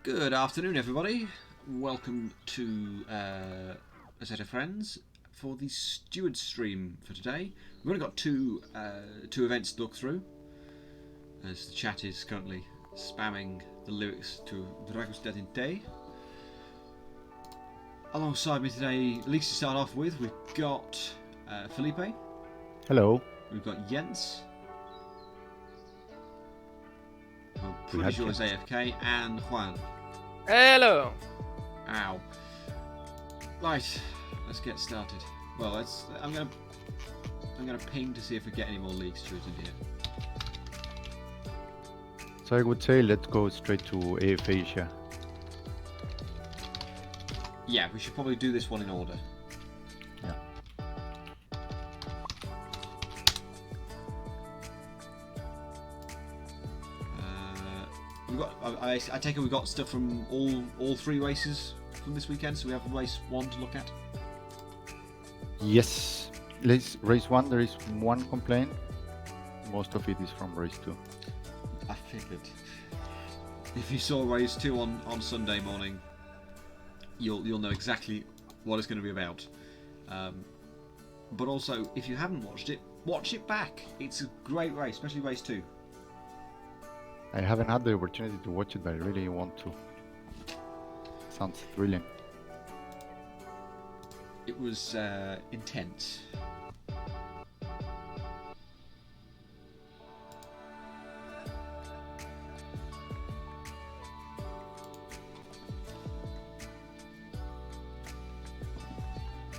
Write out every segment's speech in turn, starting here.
Good afternoon, everybody. Welcome to Assetto Friends for the Stewards stream for today. We've only got two events to look through, as the chat is currently spamming the lyrics to Dragos Day. Alongside me today, at least to start off with, we've got Felipe. Hello. We've got Jens. I'm pretty sure it's AFK, and Juan. Hello. Ow. Right, let's get started. Well, I'm gonna ping to see if we get any more leaks through in here. So I would say let's go straight to AF Asia. Yeah, we should probably do this one in order. Yeah. We've got. I take it we got stuff from all three races from this weekend, so we have race 1 to look at. Yes. Race 1, there is one complaint. Most of it is from race 2. I figured. If you saw race 2 on Sunday morning, you'll know exactly what it's going to be about. But also, if you haven't watched it, watch it back. It's a great race, especially race 2. I haven't had the opportunity to watch it, but I really want to. Sounds thrilling. It was intense.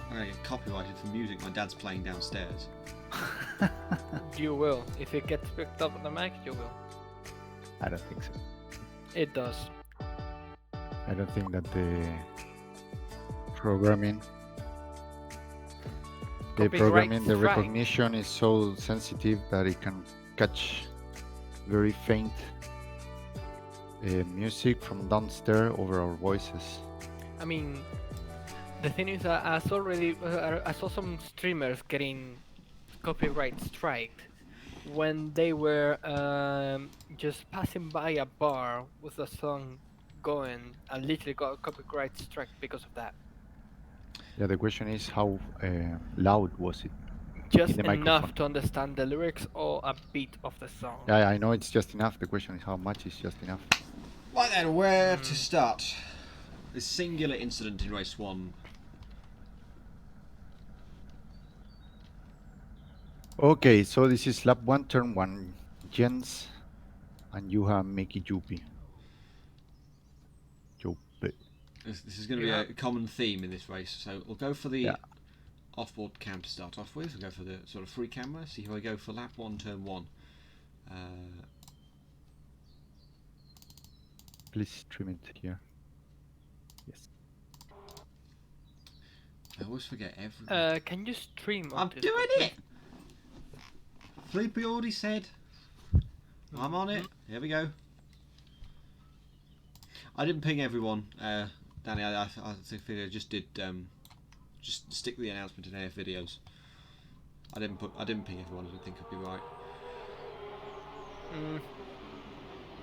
I'm gonna get copyrighted for music my dad's playing downstairs. You will. If it gets picked up on the mic, you will. I don't think so. It does. I don't think that the programming, the recognition is so sensitive that it can catch very faint music from downstairs over our voices. I mean, the thing is that I saw some streamers getting copyright striked when they were just passing by a bar with a song going and literally got a copyright strike because of that. Yeah, the question is how loud was it? Just enough to understand the lyrics or a beat of the song. Yeah, I know it's just enough. The question is how much is just enough. Right then, where to start? The singular incident in race 1. Okay, so this is lap 1, turn 1. Jens, and you have Mickey Joopy. This is going to be a common theme in this race, so we'll go for the off-board cam to start off with. We'll go for the sort of free camera, see how I go for lap 1, turn 1. Please trim it here. Yes. I always forget everything. Can you stream? I'm doing it! Felipe already said. I'm on it. Here we go. I didn't ping everyone, Danny. I think I just did. Just stick the announcement in AF videos. I didn't ping everyone. I don't think I'd be right.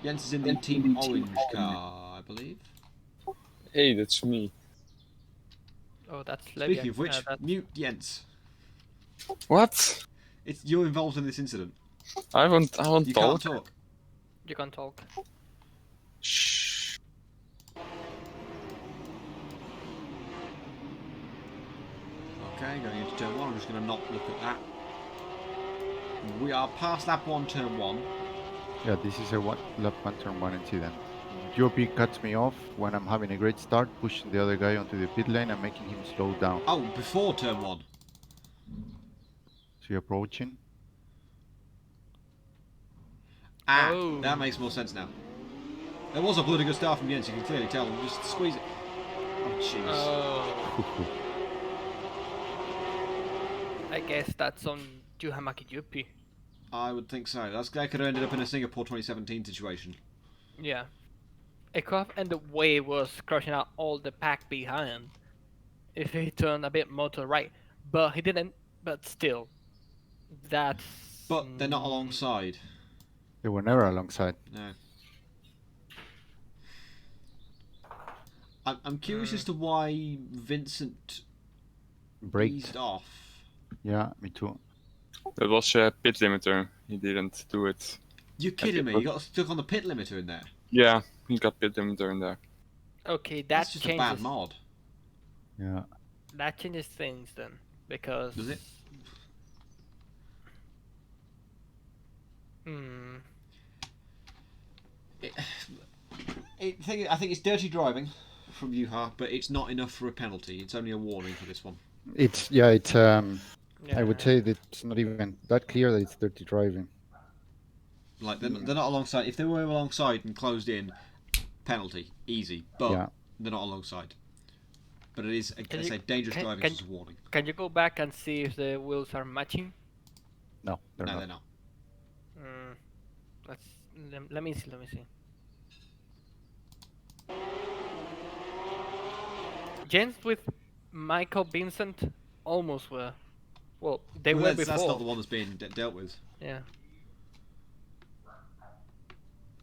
Jens is in the Team Orange car, I believe. Hey, that's me. Oh, that's Speaking of which, mute Jens. What? You're involved in this incident. I won't You talk. can't talk. You can't talk. Shh. Okay, going into turn 1. I'm just going to not look at that. We are past lap 1, turn 1. Yeah, this is a lap 1, turn 1 incident. Joopy cuts me off when I'm having a great start, pushing the other guy onto the pit lane and making him slow down. Oh, before turn 1. So you're approaching. That makes more sense now. There was a bloody good start from Jens, you can clearly tell. Just squeeze it. Oh, jeez. I guess that's on Juhamaki Joopy. I would think so. That could have ended up in a Singapore 2017 situation. Yeah. It could have ended way worse, crushing out all the pack behind if he turned a bit more to the right. But he didn't. But still, that's... But they're not alongside. They were never alongside. No. I'm curious as to why Vincent Braked. eased off. Yeah, me too. That was a pit limiter. He didn't do it. You're kidding me? You got stuck on the pit limiter in there. Yeah, he got pit limiter in there. Okay, That's that just a bad changes. mod. Yeah. That changes things then, because. Does it? Hmm. I think it's dirty driving from Yuha, but it's not enough for a penalty. It's only a warning for this one. It's I would Yeah. say that it's not even that clear that it's dirty driving. Like they're not alongside. If they were alongside and closed in, penalty easy. But Yeah. they're not alongside. But it is, Can I you- say, dangerous can- driving can- is a warning. Can you go back and see if the wheels are matching? No, they're No, not. they're not. Mm, let's let me see. Let me see. Gens with Michael Vincent almost were. Well, they Well, were that's before. not the one that's being dealt with. Yeah.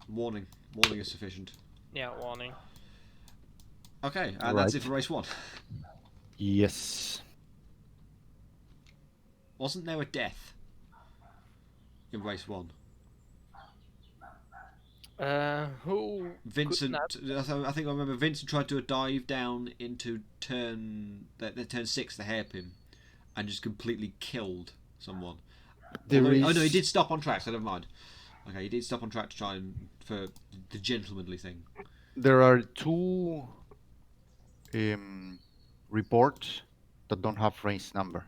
Warning. Warning is sufficient. Yeah. Warning. Okay, and that's it Right. for race 1. Yes. Wasn't there a death in race 1? Who? Vincent, not- I think I remember Vincent tried to do a dive down into turn 6, the hairpin, and just completely killed someone. There Oh no, he is- did stop on track, so never mind. Okay, he did stop on track to try and for the gentlemanly thing. There are two reports that don't have race number.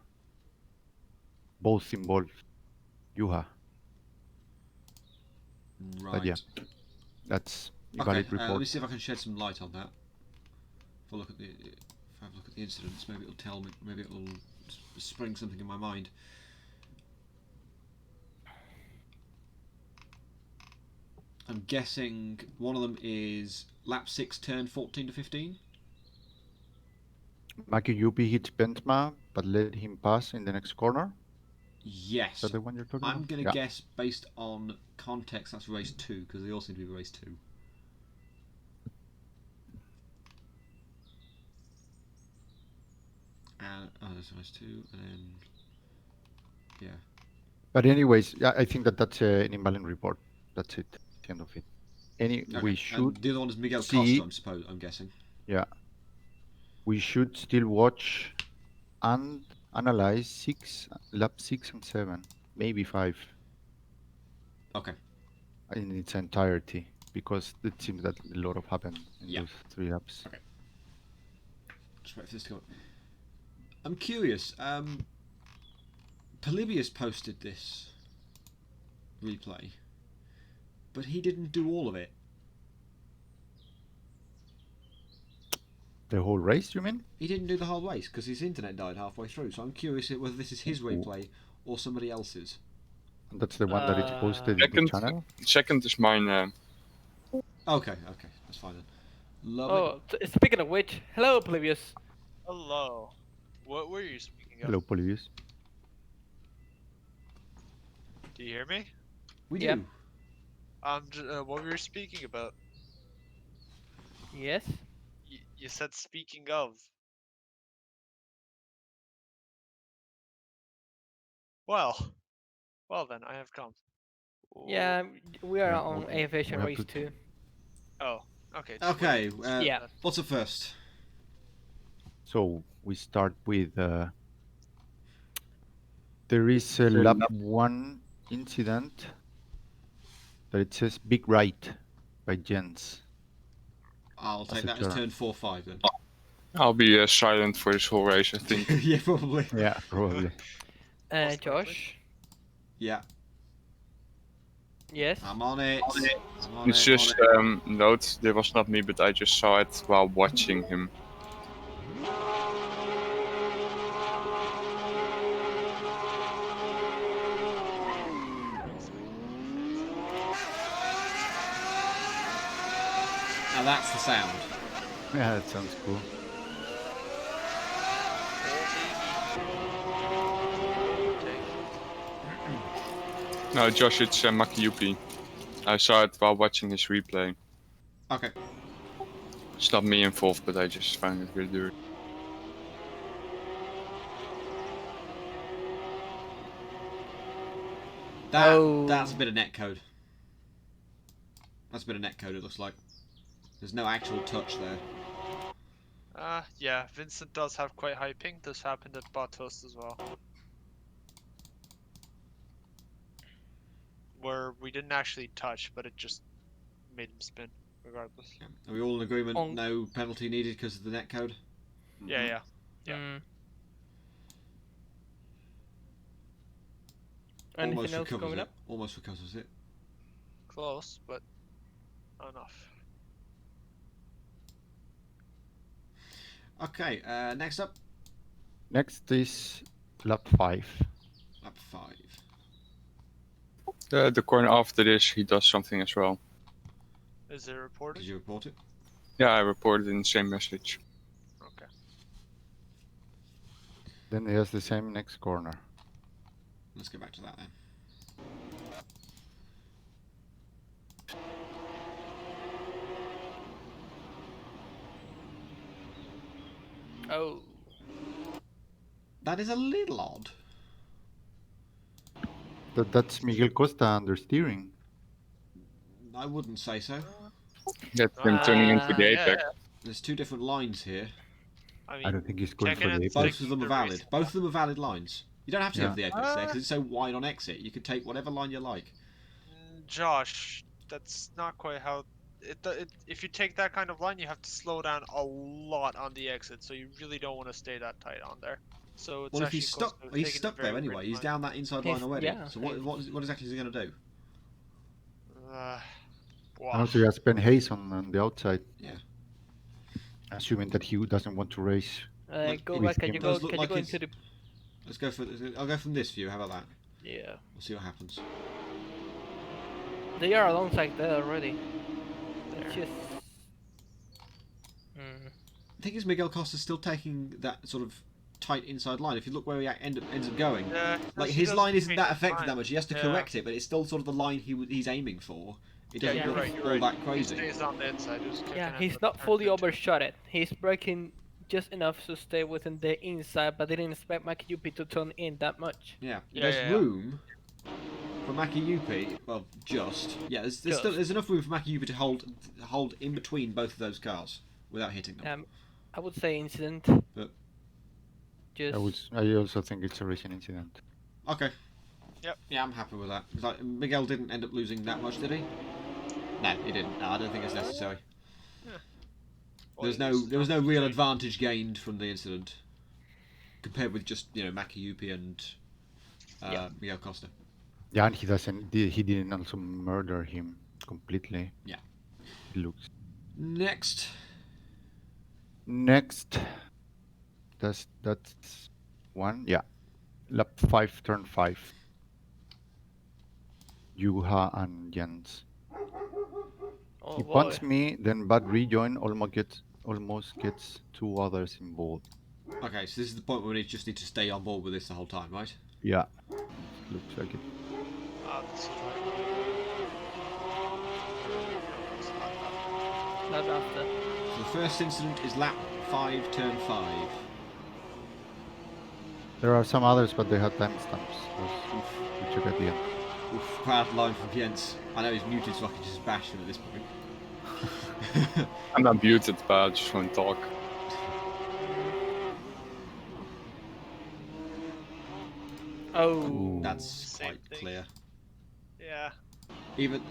Both involve Yuha. Right. yeah, that's a Okay, valid let me report. see if I can shed some light on that. If I look at the incidents, maybe it'll tell me. Maybe it'll spring something in my mind. I'm guessing one of them is lap 6, turn 14 to 15. Maki Yupi hits Bentma, but let him pass in the next corner. Yes. Is that the one you're talking I'm about? going to Yeah. guess based on context that's race 2, because they all seem to be race 2. And that's race 2, and then yeah. But anyways, yeah, I think that's an invalid report. That's it. The end of it. Okay. We And should the other one is Miguel see- Costa, I'm guessing. Yeah. We should still watch and analyze lap 6 and 7, maybe 5 Okay. in its entirety, because it seems that a lot of happened in Yeah. those 3 laps. Okay. Just wait for this to go. I'm curious. Polybius posted this replay, but he didn't do all of it. The whole race, you mean? He didn't do the whole race because his internet died halfway through. So I'm curious whether this is his replay or somebody else's. That's the one that it's posted in the Second, channel. second is mine. Okay, that's fine then. Lovely. Oh, speaking of which, hello, Polybius. Hello. What were you speaking of? Hello, Polybius. Do you hear me? We yeah. do. What were you speaking about? Yes. You said speaking of. Well then, I have come. Yeah, we are Yeah, on we AF1 have race to- 2. Oh, okay. just Okay. wait. Yeah. What's up first? So we start with there is a lap 1 incident that it says big right by Jens. I'll take that That's as a turn 4-5 then. I'll be silent for this whole race, I think. Yeah, probably. Yeah, probably. Most Josh. Yeah, Yes. I'm on it. I'm on It's it. just note, that was not me, but I just saw it while watching him. Now that's the sound. Yeah, that sounds cool. No, Josh, it's Makiyuki. I saw it while watching his replay. Okay. It's not me involved, but I just found it really dirty. That's a bit of netcode. That's a bit of netcode, it looks like. There's no actual touch there. Yeah, Vincent does have quite high ping. This happened at bot host as well. Where we didn't actually touch, but it just made him spin, regardless. Yeah. Are we all in agreement? On- No penalty needed because of the netcode? Yeah. Yeah. Anything Almost else recovers coming it. up? Almost recovers it. Close, but not enough. Okay, next up, Next is lap 5. lap 5. The corner after this, he does something as well. Is it reported? Did you report it? Yeah, I reported in the same message. Okay. Then he has the same next corner. Let's get back to that then. Oh. That is a little odd. That's Miguel Costa understeering. I wouldn't say so. That's him turning into the yeah, apex. There's two different lines here. I mean, I don't think he's going for checking the it, apex. Both of them are the valid. race- Both of them are valid lines. You don't have to go Yeah. for the apex there because it's so wide on exit. You could take whatever line you like. Josh, that's not quite how. If you take that kind of line, you have to slow down a lot on the exit, so you really don't want to stay that tight on there. So it's Well, if actually he's stuck, close to he's taking stuck a very there anyway. grid He's line. down that inside line He's- already. yeah, So what exactly is he going to do? Wow. And also he has Ben Hayes on the outside. Yeah. Assuming that he doesn't want to race. Like, Go it back. Can does you go? look Can like you go he's- into the? Let's go for. I'll go from this view. How about that? Yeah. We'll see what happens. They are alongside there already. It's just. The thing is, Miguel Costa's still taking that sort of tight inside line. If you look where he ends up going, Yeah, like he his does line isn't change that his affected line. that much. He has to Yeah. correct it, but it's still sort of the line he's aiming for. It Yeah, doesn't you're look right. You're all right. that He crazy. stays on the inside. Just kicking Yeah, at he's the not turn fully 50. overshot it. He's braking just enough to stay within the inside, but didn't expect Makiyupi to turn in that much. Yeah, Yeah, there's yeah. room for Makiyupi. Well, there's enough room for Makiyupi to hold in between both of those cars without hitting them. I would say incident. But- Just. I also think it's a racing incident. Okay. Yep. Yeah, I'm happy with that. Like, Miguel didn't end up losing that much, did he? No, he didn't. No, I don't think it's necessary. Well, There was no real advantage gained from the incident compared with just Makiyupi and Miguel Costa. Yeah, and he didn't also murder him completely. Yeah. It looks. Next, That's one. Yeah. Lap 5, turn 5. Juha and Jens. Oh He boy. punts me, then bad rejoin almost gets two others involved. okay, so this is the point where we just need to stay on board with this the whole time, right? Yeah. Looks like it. This is Not after. So the first incident is lap 5, turn 5. There are some others, but they had timestamps. We took at the end. Oof, proud line from Jens. I know he's muted, so I can just bash him at this point. I'm not muted, but I just want to talk. Oh. That's Same quite thing. clear. Yeah. Even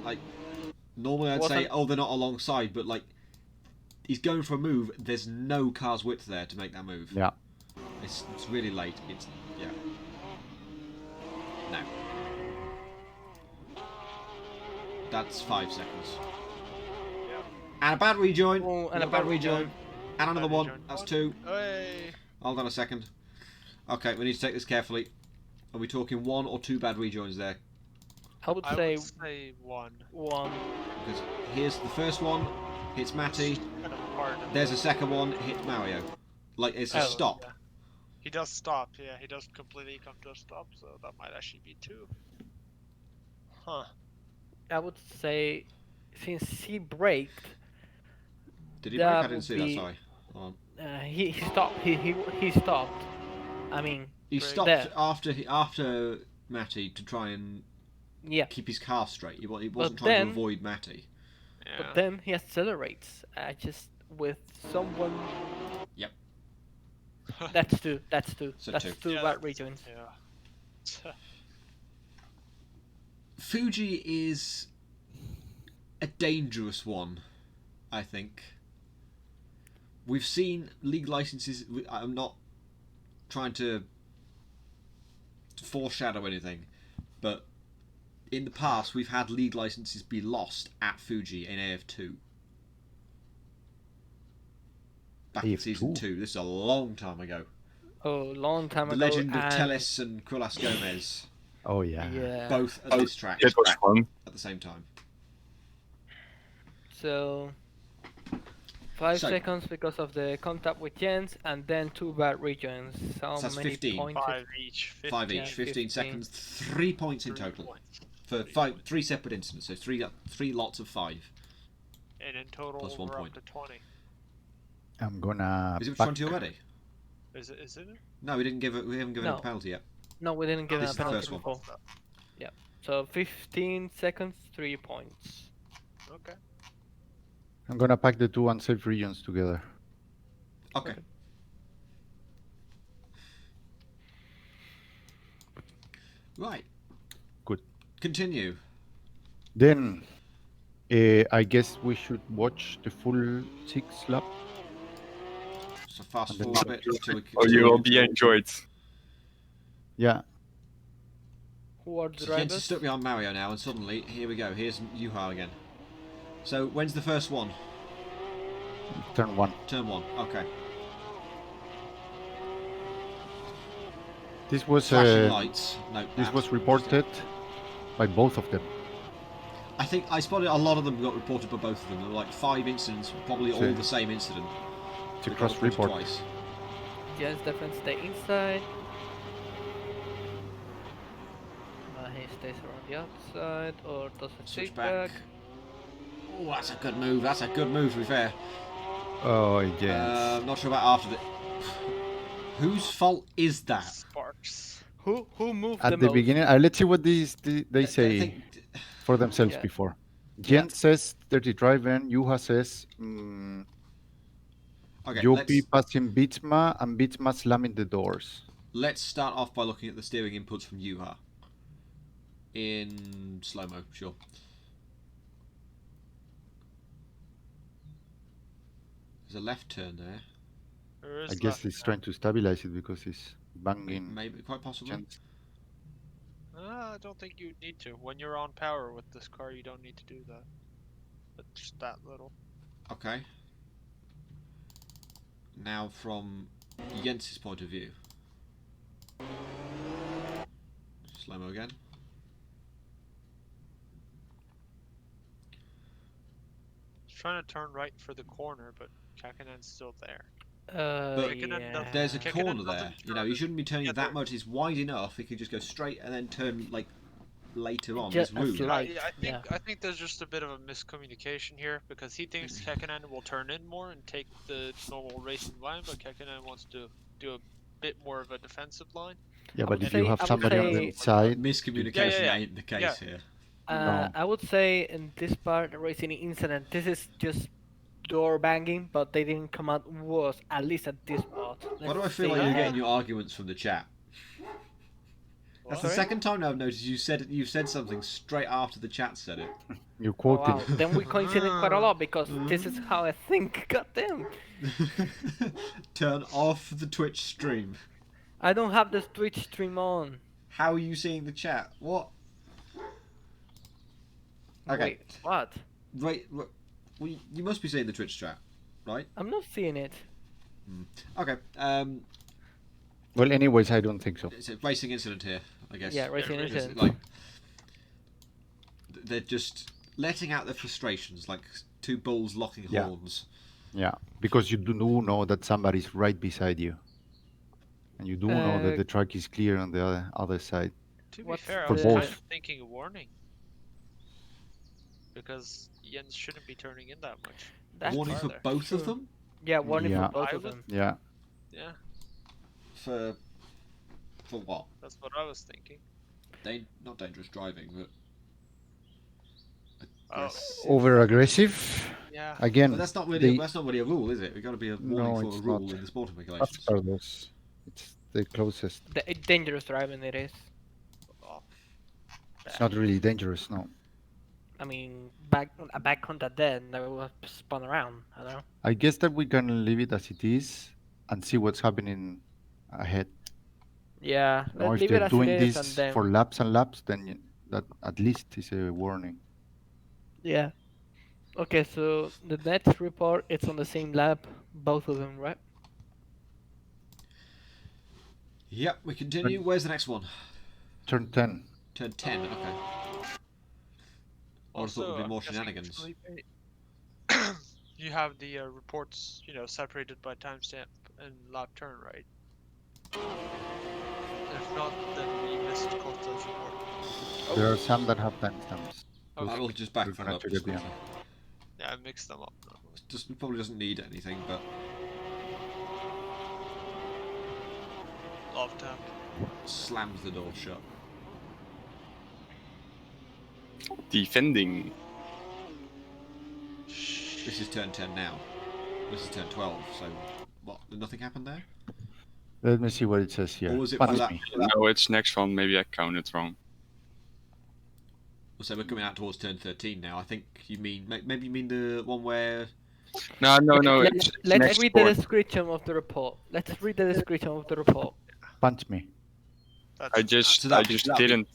normally I'd say, Wasn't- oh, they're not alongside, but he's going for a move. There's no car's width there to make that move. Yeah. It's really late. Yeah. No. That's 5 seconds. Yep. And a bad rejoin. Oh, and Another a bad rejoin. And another Bad one. rejoin. That's 2. Hey. Hold on a second. Okay, we need to take this carefully. Are we talking 1 or 2 bad rejoins there? I would I say would say one. one. Because here's the first one, hits Matty. Kind of hard. There's a second one, hits Mario. It's a Oh, stop. Yeah. He does stop. Yeah, he does completely come to a stop. So that might actually be 2. Huh. I would say since he braked, Did he break? I That didn't would see that. be. Sorry. Hold on. He stopped. He stopped. I mean, He Break. stopped there. after Matty to try and Yeah. keep his car straight. He wasn't But trying then- to avoid Matty. Yeah. But then he accelerates. Just with someone. Yep. That's two. That's two. So That's two. two Yeah, bad that's- rejoins. Yeah. Fuji is a dangerous one, I think. We've seen league licenses. I'm not trying to foreshadow anything, but in the past we've had league licenses be lost at Fuji in AF2. Back in AF2? season 2. This is a long time ago. Oh, long time The ago. legend of and- Teles and Krulas Gomez, Oh yeah. Yeah. both at this track It was fun. at the same time. So 5 So- seconds because of the contact with Jens, and then two bad rejoins. How So that's many 15. points? 5 each. 5 Yeah, each, 15 15. seconds, 3 points in 3 total points. for three separate incidents. So three lots of 5. And in total, Plus 1 we're point. up to 20. I'm gonna. Is it back- 20 already? Is it? No, we haven't given him No. a penalty yet. No, we didn't give This a is the penalty first one. before. So 15 seconds, 3 points. Okay. I'm gonna pack the two unsafe regions together. Okay. Right. Good. Continue. Then, I guess we should watch the full 6 lap. So fast And then- forward a bit until we Or you will be enjoyed. Yeah. Who are the So Jens is drivers? stuck behind Mario now, and suddenly, here we go. Here's Yuha again. So when's the first one? Turn 1. Turn 1. Okay. This was Flashing lights. No. this that. was reported by both of them. I think I spotted a lot of them got reported by both of them. There were like 5 incidents, probably all Sure. the same incident. It's a They got cross reported report. twice. Jens defends stay inside. He stays around the outside or does a Switch switch back. back. Oh, that's a good move. That's a good move, to be fair. Oh, yes. Not sure about after the. Whose fault is that? Sparks. Who moved At the the most? beginning, let's see what they I say think- for themselves Yeah. before. Yeah. Jens says dirty driving. Yuha says Okay, Jopi passing Bitsma and Bitsma slamming the doors. let's start off by looking at the steering inputs from Yuha. In slow-mo, sure. There's a left turn there. There is I guess left he's turn. trying to stabilize it because he's banging Maybe, quite possibly. Jens. I don't think you need to. When you're on power with this car, you don't need to do that. But just that little. Okay. Now from Jens's point of view. Slow-mo again. He's trying to turn right for the corner, but Kakinen's still there. But Yeah. There's a Kicking it corner doesn't there. You know, turn he shouldn't be turning Yeah, that there- much. It's wide enough. He could just go straight and then turn like later on. Just There's a room. slight- I think there's just a bit of a miscommunication here because he thinks Kekinen will turn in more and take the normal racing line, but Kekinen wants to do a bit more of a defensive line. Yeah, I but would if you say- have I would somebody on the say- inside, Miscommunication Yeah. ain't the case Yeah. here. No. I would say in this part, the racing incident, this is just door banging, but they didn't come out worse, at least at this part. Why do I Let's feel say like you're that. getting your arguments from the chat? That's the Sorry? second time now I've noticed you've said something straight after the chat said it. you're Oh, quoting. wow. Then we coincided quite a lot because this is how I think. Goddamn. Turn off the Twitch stream. I don't have the Twitch stream on. How are you seeing the chat? What? Okay. Wait, what? Right. Well, you must be seeing the Twitch chat, right? I'm not seeing it. Okay. Well, anyways, I don't think so. It's a racing incident here, I guess. Yeah, racing It's incident. Like they're just letting out their frustrations, like two bulls locking Yeah. horns. Yeah, because you do know that somebody's right beside you, and you do know that Uh, the track is clear on the other side. To be What's fair, I For was kind both. of thinking a warning. Because Jens shouldn't be turning in that much. That's warning for farther. both of true. them? Yeah, warning Yeah. for both I of would- them. Yeah. Yeah, For what? that's what I was thinking. Not dangerous driving, but Oh. aggressive. Over aggressive. Yeah. Again, But that's not really a rule, is it? We've got to be a warning No, for a it's rule not. in the sporting That's regulations. Carlos. It's the closest. Dangerous driving it is. Oh, It's not really dangerous, no. I mean, a back contact then that will spun around. I don't know. I guess that we can leave it as it is and see what's happening ahead. Yeah, Now, let's if leave it they're as it doing is, and this then for laps and laps, then that at least is a warning. yeah. Okay, so the next report it's on the same lap, both of them, right? Yep, we continue. Where's the next one? Turn 10. Turn 10, okay. I would have thought there'd be I'm more guessing, shenanigans. Felipe, you have the reports, separated by timestamp and lap turn, right? If not, then we missed Costa's report. There are some that have timestamps. I will just back we're that gonna up. check Just at the end. quickly. Yeah, I mixed them up. Just probably doesn't need anything, but Love tap. slams the door shut. Defending. This is turn 10 now. This is turn 12, so what? Nothing happened there? Let me see what it says here. Or was it Punch for that? me. No, it's next one. Maybe I counted wrong. So we're coming out towards turn 13 now. I think you mean maybe you mean the one where No. It's Let's next read the report. description of the report. Let's read the description of the report. Punch me. That's, I just didn't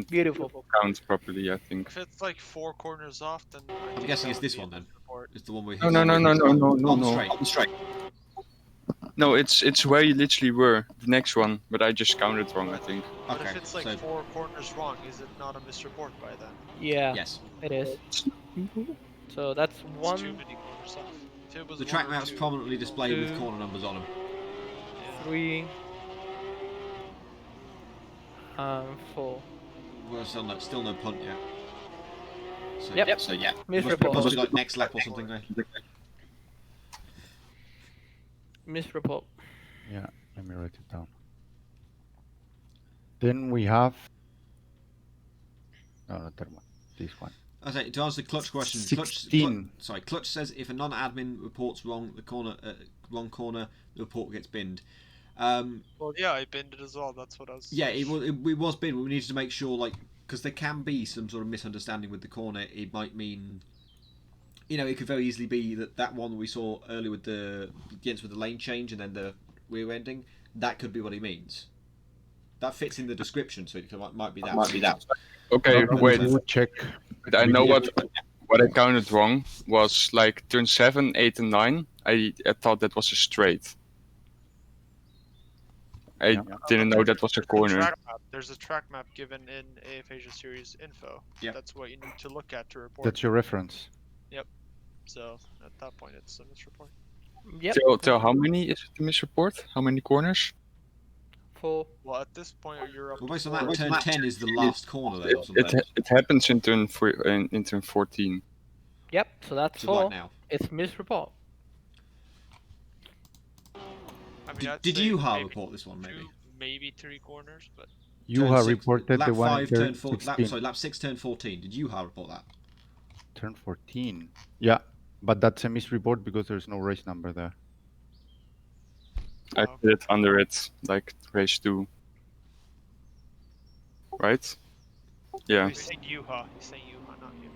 Beautiful. count properly. I think. if it's like 4 corners off, then I think guessing that it's would this be one a then. report. it's the one we No. on the straight. No, it's where you literally were. The next one, but I just counted wrong. I think. But Okay, if it's like so 4 corners wrong, is it not a misreport by then? Yeah, yes. it is. So that's It's too one, many corners off. If it was The 1 track or map's 2, prominently displayed with two. corner numbers on them. yeah. 3, 4. Well, still no punt yet. So, Yep. So yeah, Misreport. must be like next lap or something there. Misreport. Yeah, let me write it down. Then we have. No, not that one. This one. I say to answer the clutch question. 16. Clutch says if a non-admin reports wrong corner, the report gets binned. Well, yeah, I binned it as well. That's what I was. Yeah, it was binned. We needed to make sure, because there can be some sort of misunderstanding with the corner. It might mean, it could very easily be that one we saw earlier with the lane change and then the rear ending. That could be what he means. That fits in the description, so it might be that. Okay, wait. We'll check. But I know what I counted wrong was like turn 7, 8, and 9. I thought that was a straight. I didn't know that was a corner. There's a track map given in AF Asia Series info. Yeah. That's what you need to look at to report. That's your reference. So at that point, it's a misreport. Yep. Tell how many is it the misreport? How many corners? 4. Well, at this point, you're up. Well, to based on 4. that, turn 10 is the last corner there or something. It happens in turn in turn 14. Yep. So that's So 4. right now. It's misreport. I mean, I'd Did say you maybe report this one, maybe? 2, maybe 3 corners, but You Turn have 6, reported lap the one 5, in turn turn 4, 16. lap 6, turn 14. Did you report that? Turn 14. Yeah, but that's a misreport because there's no race number there. I put it under it, like race 2. Right? Yeah. he's saying Yuha. He's saying Yuha, not you.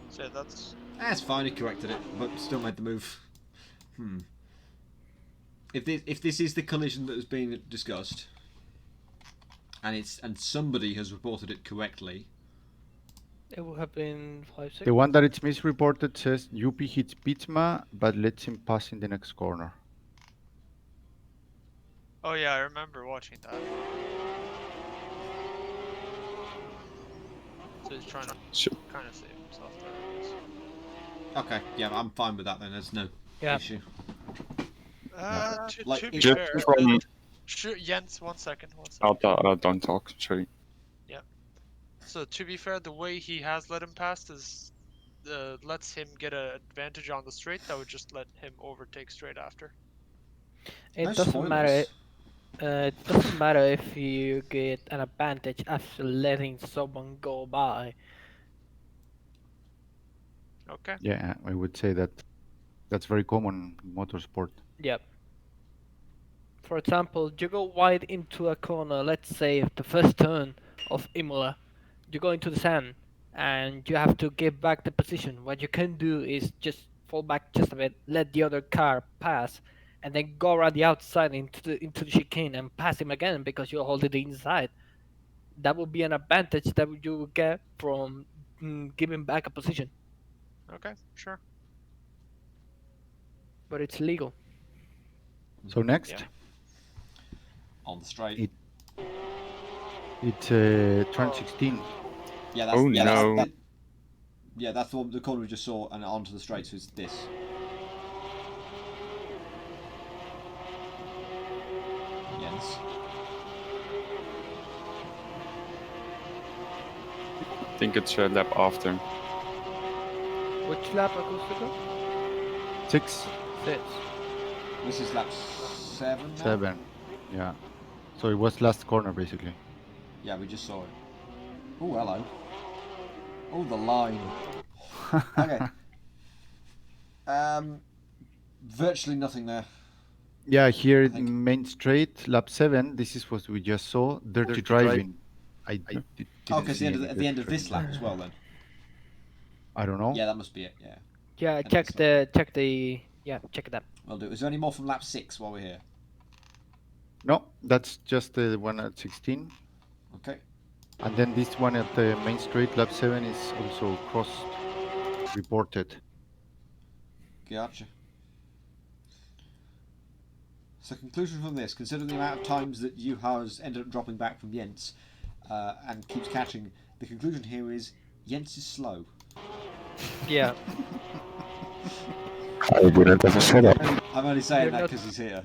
So that's. That's fine, he corrected it, but still made the move. If this is the collision that is being discussed, and somebody has reported it correctly, It would have been 5, 6. The one that it's misreported says UP hits Pitsma, but lets him pass in the next corner. Oh yeah, I remember watching that. So he's trying to kind of save himself there, I guess. okay, yeah, I'm fine with that then. There's no Yeah. issue. To be Just fair, from sure, Jens, 1 second. don't talk. Sorry. So to be fair, the way he has let him pass is lets him get an advantage on the straight, that would just let him overtake straight after. It No doesn't matter. spoilers. It doesn't matter if you get an advantage after letting someone go by. Okay. Yeah, I would say that that's very common in motorsport. Yep. For example, you go wide into a corner, let's say the first turn of Imola, you go into the sand and you have to give back the position. What you can do is just fall back just a bit, let the other car pass, and then go around the outside into the chicane and pass him again because you're holding the inside. That would be an advantage that you would get from giving back a position, Okay. Sure. but it's legal. So next, Yeah. On the straight. It- it's turn 16. Yeah, that's Oh, yeah, no. that's the one, the corner we just saw, and onto the straight. So it's this. Jens. I think it's a lap after. Which lap, Acústico? 6, 6. This is lap 7 now? 7. Yeah. So it was last corner basically. Yeah, we just saw it. Oh, hello. Oh, the line. Okay. Virtually nothing there. Yeah, here I think. main straight, lap 7. This is what we just saw. Dirty driving. I didn't Okay, it's see the any end of dirty this driving. lap as well then. I don't know. Yeah, that must be it. Yeah, Yeah, And check it's the check that. we'll do. Is there any more from lap 6 while we're here? No, that's just the one at 16. Okay. And then this one at the main straight, lap 7, is also crossed, reported. Gotcha. So conclusion from this, considering the amount of times that Juha has ended up dropping back from Jens and keeps catching, the conclusion here is Jens is slow. Yeah. I wouldn't have said that. I'm only saying You're that not- because he's here.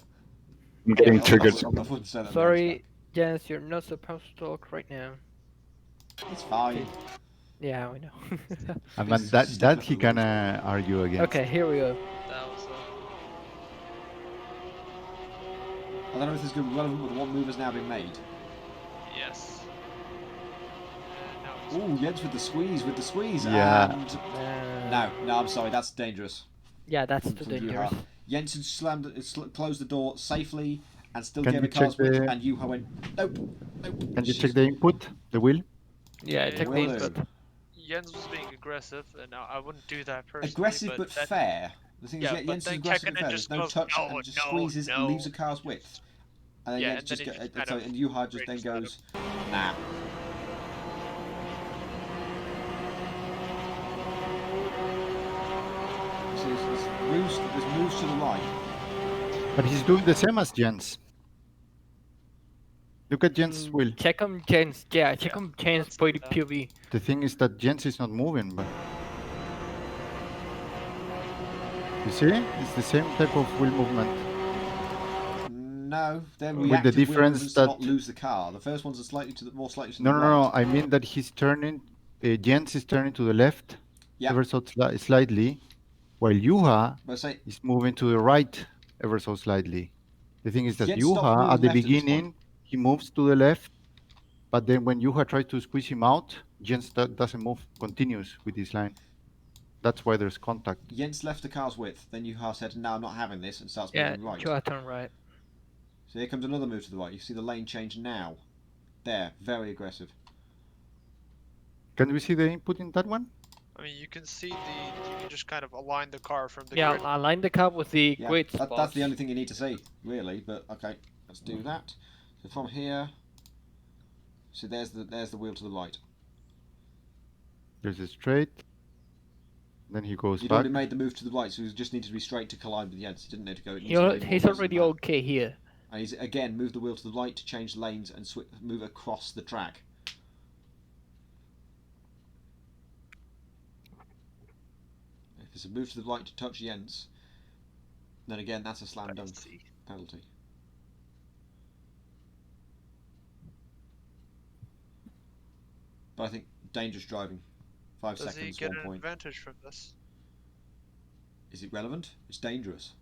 I'm getting I triggered. wouldn't say that Sorry, Jens, you're not supposed to talk right now. It's fine. Yeah, we know. And It's then step that up he the rules. can argue against. Okay, here we go. That was. I don't know if this is going to be relevant with what move has now been made. Yes. Now he's Ooh, Jens with the squeeze, Yeah. and no, I'm sorry, that's dangerous. Yeah, that's From too Juha. dangerous. Jens had closed the door safely and still Can gave you a car's check width, the- and Juha went, nope. Can you check the input, the wheel? Yeah, Yeah, check the will do. input. Jens was being aggressive, and I wouldn't do that personally. Aggressive but then, fair. The thing Yeah, is, but Jens is then aggressive and Kekkonen fair. just There's no goes, touch "No, and just no, squeezes and no." leaves a car's width. And then Yeah, Jens and then just he just kind and of Juha just then ranges at him. goes, nah. So there's moves to the right. But he's doing the same as Jens. Look at Jens' wheel. Check on Jens. Yeah, check Yeah, on Jens let's do that. POV. The thing is that Jens is not moving, but you see, it's the same type of wheel movement. No, they're With the reactive wheel difference movements to not that- lose the car. The first one's more slightly to No, the no, right. no. I mean that he's turning. Jens is turning to the left, Yeah. ever so slightly, while Juha But I say is moving to the right, ever so slightly. The thing is that Jens stopped Juha, moving at the left at this point. beginning, he moves to the left, but then when Juha tries to squeeze him out, Jens doesn't move, continues with his line. That's why there's contact. Jens left the car's width. Then Juha said, "No, I'm not having this," and starts Yeah, moving right. Joa turn right. So here comes another move to the right. You see the lane change now. There, very aggressive. Can we see the input in that one? I mean, you can see you can just kind of align the car from the Yeah, grid. align the car with the Yeah, grid that's spots. the only thing you need to see, really. But okay, let's do that. So from here, so there's the wheel to the right. There's a straight. Then he goes He'd back. already made the move to the right, so he just needed to be straight to collide with Jens. He didn't need to go. He's already okay here. And he's again moved the wheel to the right to change lanes and move across the track. If it's a move to the right to touch Jens, then again that's a slam dunk See. penalty. But I think dangerous driving 5 Does he seconds, get 1 an point. advantage from this? Is it relevant? It's dangerous.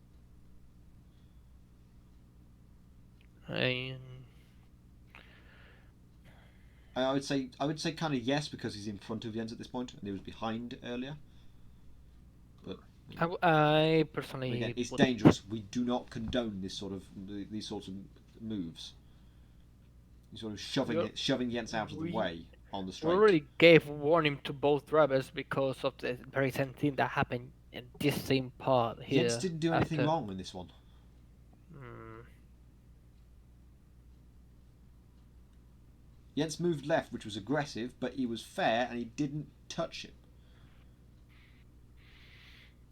I I would say kind of yes, because he's in front of Jens at this point and he was behind earlier. But I but personally again, it's wouldn't. dangerous. We do not condone these sorts of moves. You're sort of shoving Jens out of the we- way on the We straight. already gave warning to both drivers because of the very same thing that happened in this same part here. Jens didn't do anything after- wrong in this one. Mm, Jens moved left, which was aggressive, but he was fair and he didn't touch him.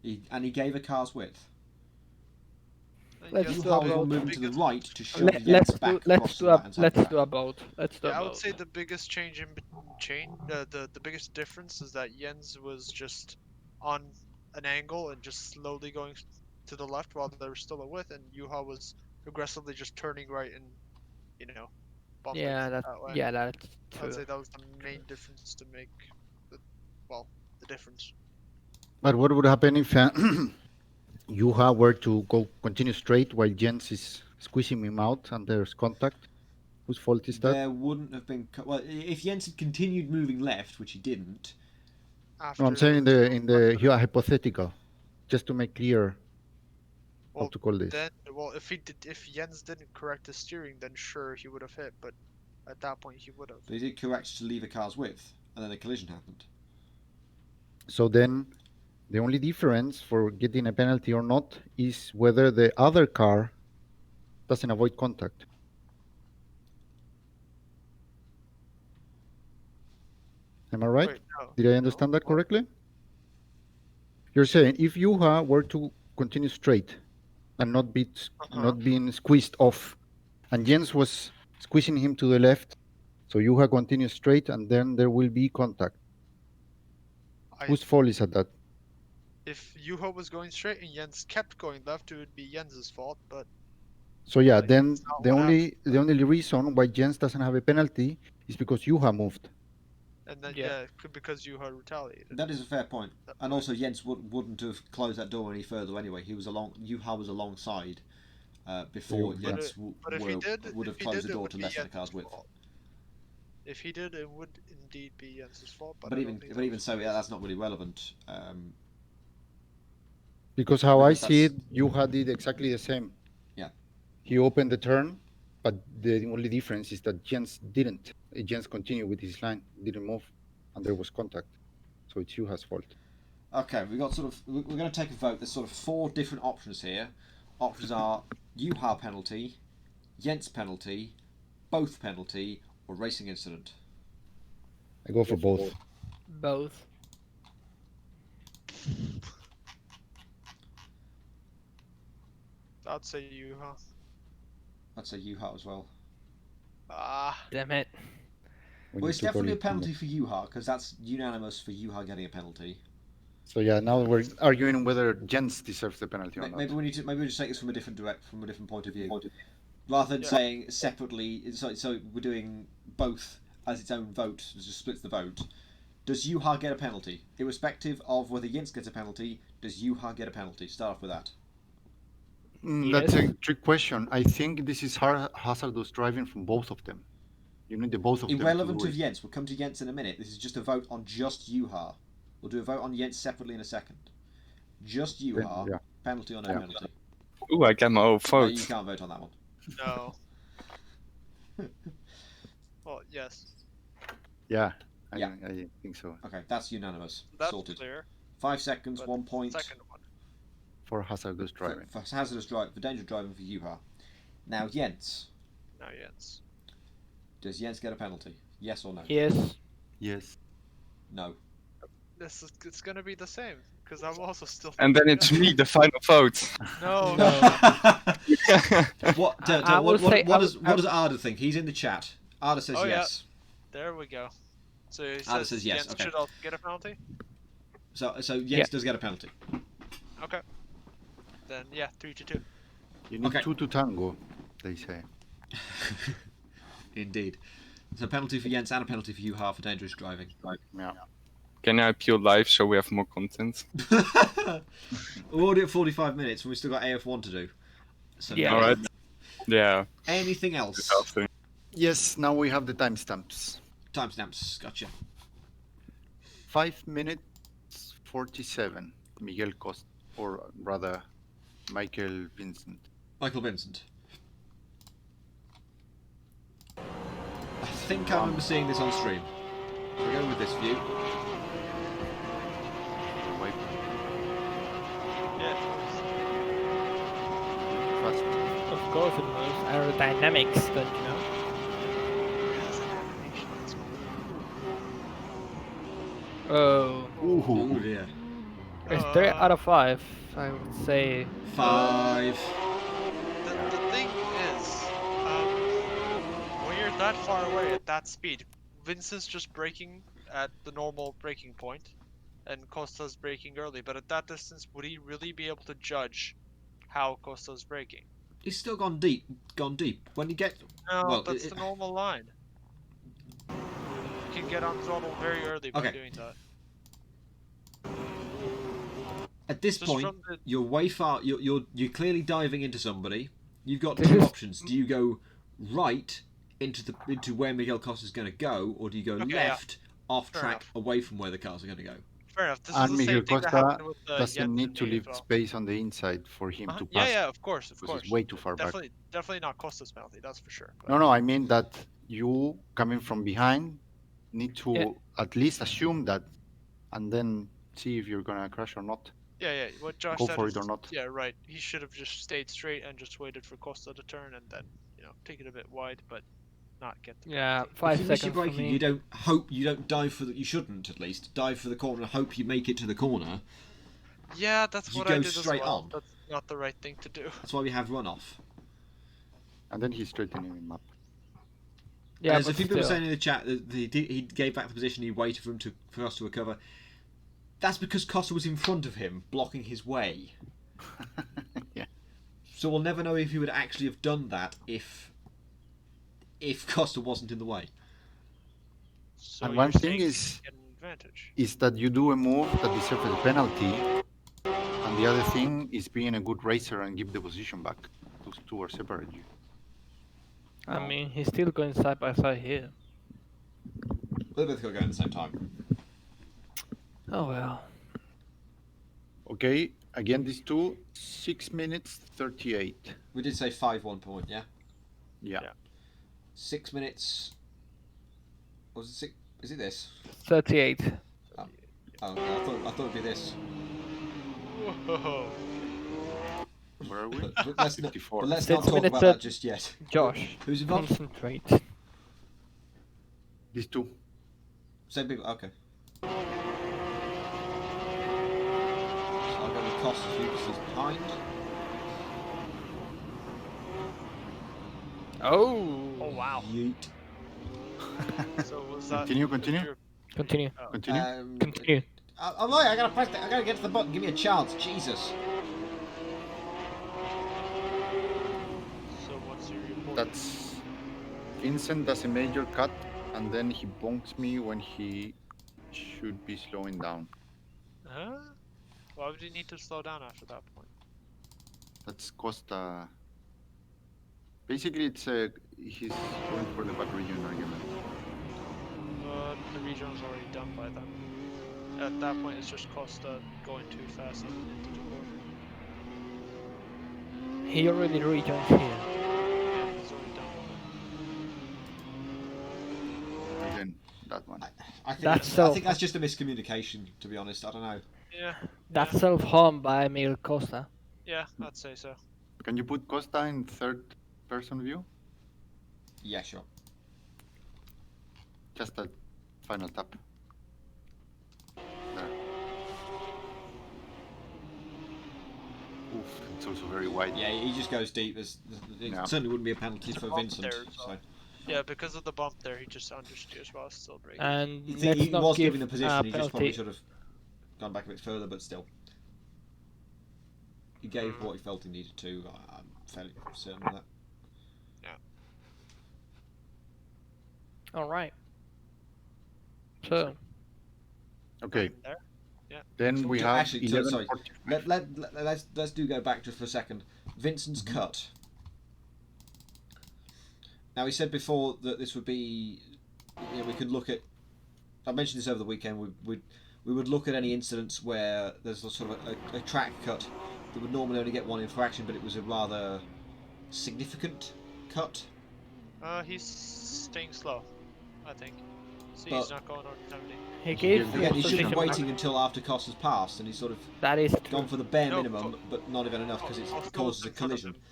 He gave a car's width. Let's Yes, do Juha a was vote. moving to the biggest- right to shove Let's Jens do back let's across do the a right-hand side let's track. do a vote. Let's do a Yeah, I would vote. say the biggest change in the biggest difference is that Jens was just on an angle and just slowly going to the left while there was still a width, and Juha was aggressively just turning right and bumping Yeah, that way. that's I'd true. say that was the main difference to make the difference. But what would happen if Juha were to go continue straight while Jens is squeezing him out and there's contact? Whose fault is that? There wouldn't have been. Well, if Jens had continued moving left, which he didn't. After No, I'm saying in the hypothetical, just to make clear how Well, to call this. then, if Jens didn't correct his steering, then sure he would have hit, but at that point he would have. But he did correct to leave a car's width, and then a collision happened. So then the only difference for getting a penalty or not is whether the other car doesn't avoid contact. Am I right? Wait, no. Did I understand that correctly? You're saying if Juha were to continue straight and not being squeezed off, and Jens was squeezing him to the left, so Juha continues straight, and then there will be contact. Whose fault is that? If Juha was going straight and Jens kept going left, it would be Jens's fault. But So yeah, Like, then that's not the what only reason why Jens doesn't have a penalty is because Juha moved. and then Yeah. because Juha retaliated. That is a fair point. That And point. also, Jens wouldn't have closed that door any further anyway. Juha was alongside before But Jens But if he did, would have if he closed did, the it door would to be less than a Jens's car's width. fault. If he did, it would indeed be Jens's fault. But, But I even don't think but that even was so, the yeah, case. that's not really relevant. Because how I Because see it, that's- Juha did exactly the same. Yeah. He opened the turn, but the only difference is that Jens didn't. Jens continued with his line, didn't move, and there was contact. So it's Juha's fault. Okay, we're going to take a vote. There's sort of 4 different options here. Options are Juha penalty, Jens penalty, both penalty, or racing incident. I go for both. Both. I'd say Juha. I'd say Juha as well. Damn it. We Well, need it's to call definitely a it penalty for Juha, because that's unanimous for Juha getting a penalty. So yeah, now we're arguing whether Jens deserves the penalty or not. Maybe we just take this from a different point of view, rather than Yeah. saying separately. So we're doing both as its own vote. It just splits the vote. Does Juha get a penalty, irrespective of whether Jens gets a penalty? Does Juha get a penalty? Start off with that. That's a Yes. trick question. I think this is hazardous driving from both of them. You need the both of them. Irrelevant to do of it. Jens. We'll come to Jens in a minute. This is just a vote on just Juha. We'll do a vote on Jens separately in a second. Just Juha, yeah. penalty or no Yeah. penalty? Ooh, I get my own No, vote. you can't vote on that one. No. Well, yes. Yeah, Yeah. I think so. Okay, that's unanimous. That's Sorted. clear. 5 seconds, But 1 point. Second one. For hazardous driving. For hazardous drive, for dangerous driving for Juha. Now Jens. Now Jens. Does Jens get a penalty? Yes or no? Yes. Yes. No. It's gonna be the same because I'm also still. And then it's me, the final vote. No. I will say- what does Arda think? He's in the chat. Arda says Oh, yeah. yes. There we go. So he Arda says says yes, Jens okay. should also get a penalty. So Jens Yeah. does get a penalty. Okay. Then yeah, 3-2. You need Okay. 2 to tango, they say. Indeed. So penalty for Jens and a penalty for Juha for dangerous driving. Yeah. Can I appeal live so we have more content? We're already at 45 minutes and we've still got AF1 to do. So Yeah. no. All right. Yeah. Anything else? Yes, now we have the timestamps. Timestamps, gotcha. 5 minutes 47. Miguel Costa, or rather, Michael Vincent. Michael Vincent. I think I remember seeing this on stream. We'll go with this view. Yeah. Fast. Of course it moves. Aerodynamics, don't you know? It has an animation. That's cool. Oh. Oh dear. It's 3 out of 5, I would say. 5. The thing is, when you're that far away at that speed, Vincent's just braking at the normal braking point, and Costa's braking early. But at that distance, would he really be able to judge how Costa's braking? He's still gone deep. When you get... No, well, that's the normal line. You can get on throttle very early by Okay. doing that. At this Just point, from the- you're way far... You're clearly diving into somebody. You've got two options. Do you go right into where Miguel Costa's going to go, or do you go Okay, yeah. left, off Fair track, enough. away from where the cars are going to go? Fair enough. This And is the Miguel same thing that Costa happened with doesn't Jens need and to me leave as well. space on the inside for him to Yeah, pass. yeah, of course, of because course. it's way too far back. Definitely not Costa's penalty, that's for sure. But No, I mean that you coming from behind need to Yeah. at least assume that, and then see if you're gonna crash or not. yeah, what Josh Go said for is, it or not. yeah, right. He should have just stayed straight and just waited for Costa to turn and then, take it a bit wide, but not get the Yeah, penalty. 5 If you miss your seconds for braking, me. you don't dive for the... You shouldn't, at least. Dive for the corner and hope you make it to the corner. Yeah, that's You what go I did straight as well. on. That's not the right thing to do. That's why we have runoff. And then he's straightening him up. Yeah, As a but few people were still. saying in the chat that he gave back the position, he waited for us to recover. That's because Costa was in front of him, blocking his way. Yeah. So we'll never know if he would actually have done that if Costa wasn't in the way. So And one you're thing saying is- you get an advantage. Is that you do a move that deserves a penalty, and the other thing is being a good racer and give the position back. Those two are separate. I mean, he's still going side by side here. They're both going to go at the same time. Oh well. Okay, again, these two, 6 minutes 38. We did say 5-1 point, yeah? Yeah. Yeah. 6 minutes. Was it 6? Is it this? 38. Oh, okay. I thought it'd be this. Whoa. Where are we? But let's not, 54. but let's 6 not talk minutes about that just yet. Josh, Who's involved? concentrate. These two. Same people. Okay. So I'll go with Costa because he's behind. Oh. Oh wow. Yeet. So was that Continue, continue. your- Continue. oh, Continue. Continue. I'm like, I gotta press I gotta get to the button. Give me a chance. Jesus. So what's your report? That's Vincent does a major cut, and then he bonks me when he should be slowing down. Huh? Why would you need to slow down after that point? That's Costa. Basically, it's he's going for the back region argument. The region's already done by then. At that point, it's just Costa going too fast into the corner. He already rejoins here. Yeah, he's already done. And then that one. I think That's I think that's just a miscommunication. To be honest, I don't know. Yeah. That's self-harm by Miguel Costa. Yeah, I'd say so. Can you put Costa in third person view? Yeah, sure. Just that final tap. There. Oof, it's also very wide. Yeah, he just goes deep. It Yeah. certainly wouldn't be a penalty There's a for bump Vincent. there as well. So. Yeah, because of the bump there, he just understeers while still braking. And He, let's he not was give given the position. He just probably penalty. should have gone back a bit further, but still, he gave what he felt he needed to. I'm fairly certain of that. All right. So Okay. There. Then we have Actually, sorry. 11:45. Let's do go back just for a second. Vincent's cut. Now he said before that this would be, we could look at. I mentioned this over the weekend. We would look at any incidents where there's a sort of a track cut that would normally only get one infraction, but it was a rather significant cut. He's staying slow, I think. See, But- he's not going over 70. He gave Again, Again, he full should be position waiting back. until after Costa's passed, and he's sort of That is gone true. for the bare No, minimum, but not even enough because it Costa was causes a in front of collision. him.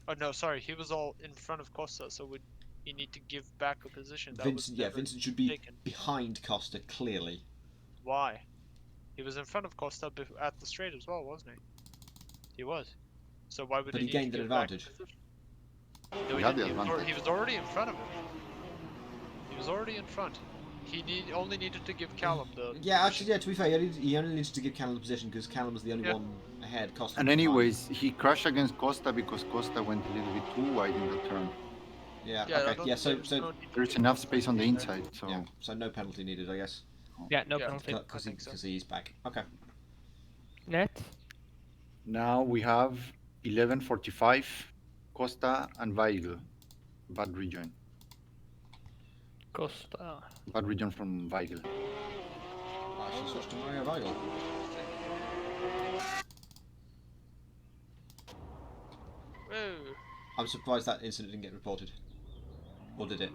Oh no, sorry, he was all in front of Costa, so you need to give back a position. That was never Vincent should be taken. behind Costa clearly. Why? He was in front of Costa at the straight as well, wasn't he? He was. So why would But he need to gained an give back advantage. position? No, He he had the didn't. advantage. He was already in front of him. He was already in front. He only needed to give Callum the. Yeah, actually, to be fair, he only needs to give Callum the position because Callum was the only Yeah. one ahead. Costa And was behind. anyways, he crashed against Costa because Costa went a little bit too wide in the turn. Yeah. Yeah, I Okay. don't- Yeah. So there's no need to There's give enough him space on the there. inside, so yeah. So no penalty needed, I guess, Yeah, no Yeah. penalty. because think so. he's back. Okay. Net. now we have 11:45, Costa and Weigl. Bad region. Costa. Bad region from Weigl. I should switch to Mario Weigl. Whoa. I'm surprised that incident didn't get reported, or did it?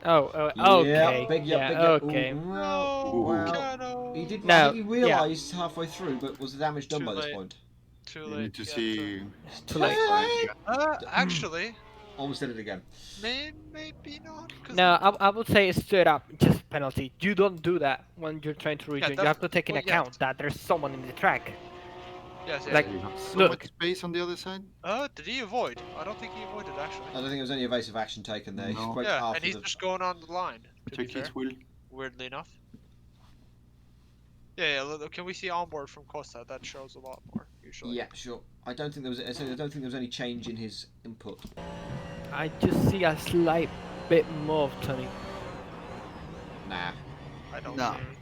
Oh, okay. Yeah, big yeah, big okay. Ooh, No, well, Cano. he did. I No, think he realised halfway through, but was the damage done Too by this late. point? Too You late. need to yeah, see. It's too late. Actually, Almost did it again. maybe not. 'Cause No, I would say straight up, just penalty. You don't do that when you're trying to rejoin. You have to take in well, yeah. account that there's someone in the track. Yes, yes, Like- yes. You have so Look. much space on the other side. Did he avoid? I don't think he avoided actually. I don't think there was any evasive action taken there. He's No. quite Yeah, after and he's the- just going on the line. To be Check fair, his wheel. weirdly enough. Yeah, can we see onboard from Costa? That shows a lot more usually. Yeah, sure. I don't think there was any change in his input. I just see a slight bit more of Tony. Nah, I don't. No. see anything.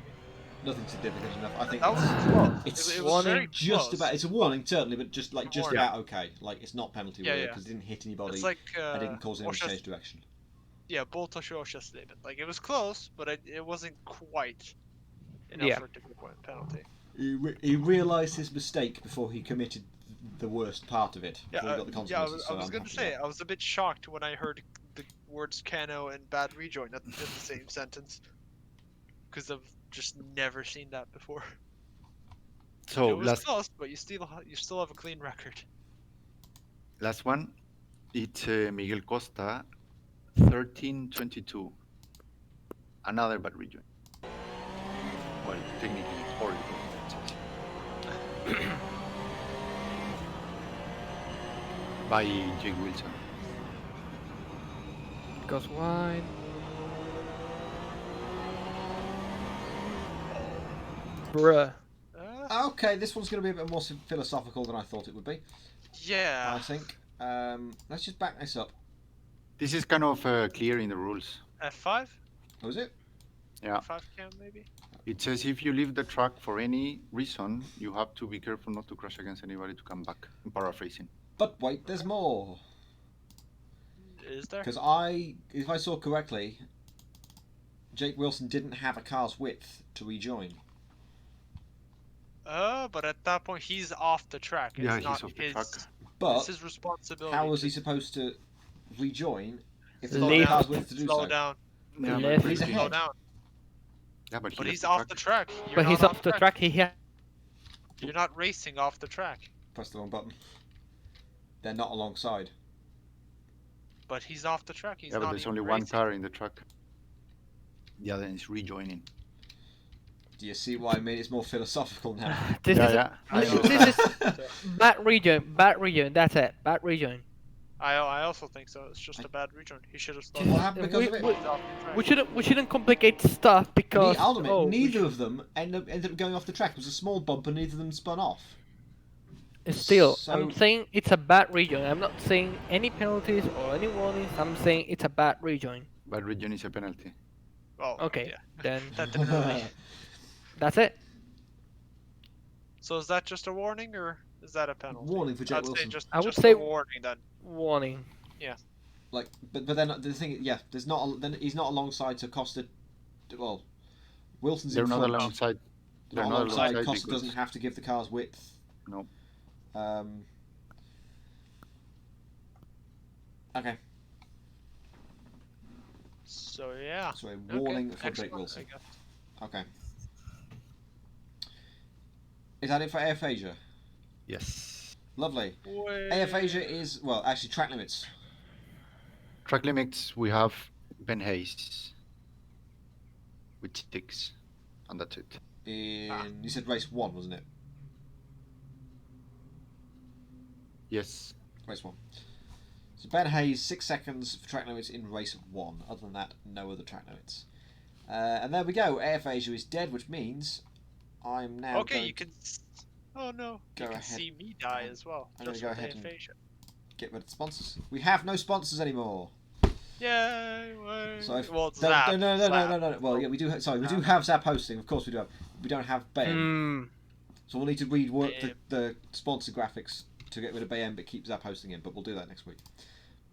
nothing significant enough. I think That was close. it's It was very just close. about. It's a warning, certainly, but just Warning. about okay. Like it's not penalty Yeah, worthy yeah. because it didn't hit anybody. It's like I didn't cause anyone to Osha's- change direction. Yeah, both Osha's statement. Like it was close, but it wasn't quite enough Yeah. for it to be a penalty. He realised his mistake before he committed the worst part of it. Yeah, before he got the I consequences. was, so I was I'm gonna happy say with I was a bit shocked when I heard the words Cano and bad rejoin in the same sentence, because I've just never seen that before. So it was last close, but you still have a clean record. last one, it's Miguel Costa, 13:22. Another bad region. Well, technically it's horrible. By Jake Wilson. Goes wide. Bruh. Okay, this one's going to be a bit more philosophical than I thought it would be. Yeah. I think. Let's just back this up. This is kind of clear in the rules. F5? Was it? Yeah. 5 cam maybe? It says if you leave the track for any reason, you have to be careful not to crash against anybody to come back. I'm paraphrasing. But wait, there's more. Is there? Because if I saw correctly, Jake Wilson didn't have a car's width to rejoin. But at that point he's off the track. It's Yeah, he's not off the his, track. But it's his responsibility. how was to he supposed to rejoin if Slow there's not a down. car's width to do slow so? down? Yeah, Left. He's but, ahead. Slow down. yeah, but, But he he's left off the track. You're But not he's on off the track. You're not racing off the track. Press the wrong button. They're not alongside. But he's off the track. He's Yeah, but not there's even only one racing. car in the track. The other is rejoining. Do you see why I mean it's more philosophical now? This is I know. this is bad region. Bad region. That's it. Bad region. I also think so. It's just a bad return. He should have What slowed down. happened because of it? He's off the track. We shouldn't complicate stuff because Hold on a minute, oh, we neither of them ended up going off the track. It was a small bump and neither of them spun off. Still, So- I'm saying it's a bad region. I'm not saying any penalties or any warnings. I'm saying it's a bad region. Bad region is a penalty. Oh, Okay, yeah. then That didn't really. that's it. So is that just a warning, or is that a penalty? Warning for Jake I'd say Wilson. I would just say a warning then. warning. Like, but then the thing, yeah, there's not. Then he's not alongside, so Costa. Well, Wilson's They're in not front. alongside. They're Not not alongside. alongside Costa because doesn't have to give the cars width. no. Okay. So yeah. So a warning for Jake Excellent, Wilson. I guess. Okay. Is that it for AF Asia? Yes. Lovely. Way- AF Asia is, well, actually track limits. Track limits. We have Ben Hayes with 6, and that's it. You said race 1, wasn't it? Yes. Race 1. So Ben Hayes, 6 seconds for track limits in race 1. Other than that, no other track limits. And there we go. AF Asia is dead, which means I'm now Okay, going you can. Oh no, Go you can ahead. see me die as well. I'm gonna Just go with ahead and- aphasia. get rid of the sponsors. We have no sponsors anymore. Yay! Way. So if, Well, no, Zap. no. Zap. Well, yeah, we do. Sorry, we do have zap-hosting. Of course, we do have. We don't have BAM. Hmm. So we'll need to rework BAM. the sponsor graphics to get rid of BAM, but keep zap-hosting in. But we'll do that next week.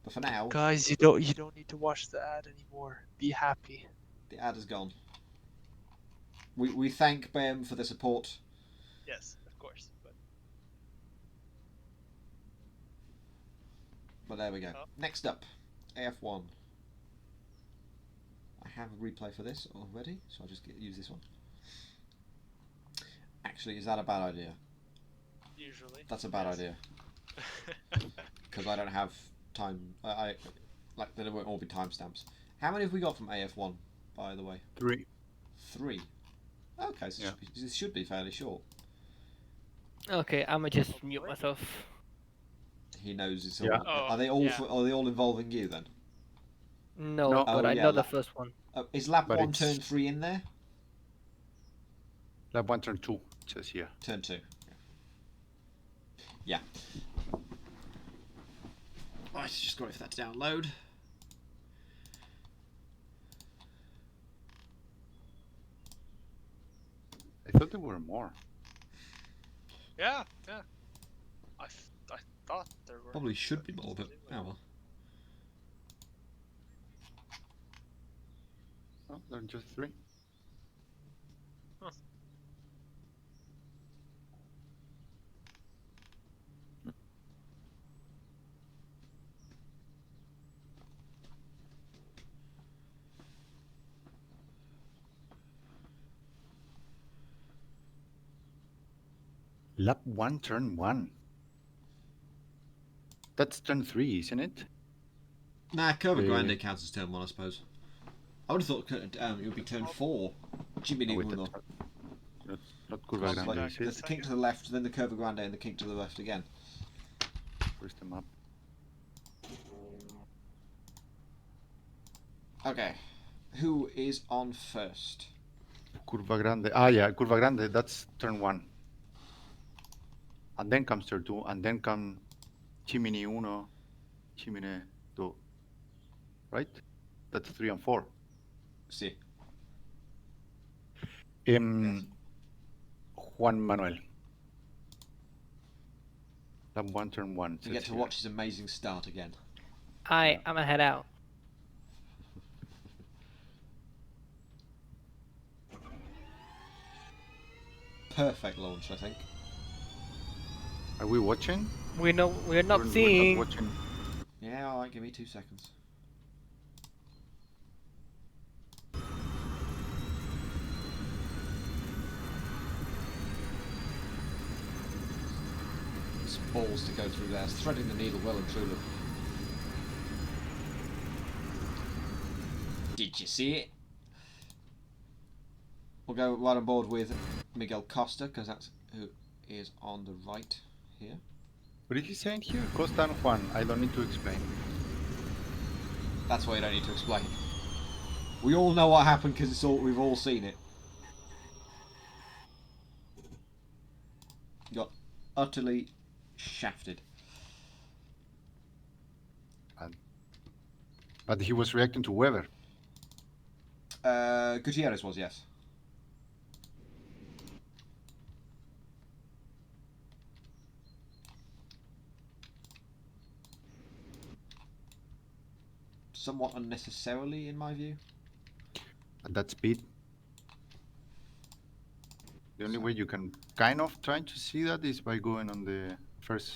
But for now, Guys, you don't need to watch the ad anymore. Be happy. the ad is gone. We thank BAM for their support. Yes, of course. But there we go. Oh. Next up, AF1. I have a replay for this already, so I'll just use this one. Actually, is that a bad idea? Usually. That's a bad Yes. idea. Because I don't have time. Like there won't all be timestamps. How many have we got from AF1, by the way? 3. 3. Okay, so this should be fairly short. Okay, I'ma just mute myself. He knows it's all. Yeah. Oh, are they all? yeah. Are they all involving you then? No, No. but Oh, I yeah, know the lap- first one. Is lap But 1 it's- turn 3 in there? Lap 1, turn 2, it says here. Turn 2. Yeah. Right, just got it for that to download. I thought there were more. Yeah. I thought there were. Probably should be more, but oh well. Oh, there are just 3. Huh. Lap 1, turn 1. That's turn 3, isn't it? Nah, Curva Yeah. Grande counts as turn 1, I suppose. I would have thought it would be turn 4. Jimmy Oh, wait, Uno. not Curva Cross Grande, back. is There's it? the kink to the left, then the Curva Grande, and the kink to the left again. Where's the map? Okay. Who is on first? Curva Grande. Ah, yeah, Curva Grande, that's turn 1. And then comes turn 2, and then come Chimini 1, Chimini 2. Right? That's 3 and 4. See. Juan Manuel. Lap 1, turn 1. You get to watch his amazing start again. I'ma head out. Perfect launch, I think. Are we watching? We're not We're seeing. not watching. Yeah, alright, give me 2 seconds. It's balls to go through there. It's threading the needle well and truly. Did you see it? We'll go right on board with Miguel Costa, because that's who is on the right here. What is he saying here? Costa and Juan. I don't need to explain. That's why you don't need to explain. We all know what happened because we've all seen it. Got utterly shafted. But he was reacting to weather. Gutierrez was, yes. Somewhat unnecessarily, in my view. At that speed. The only way you can kind of try to see that is by going on the first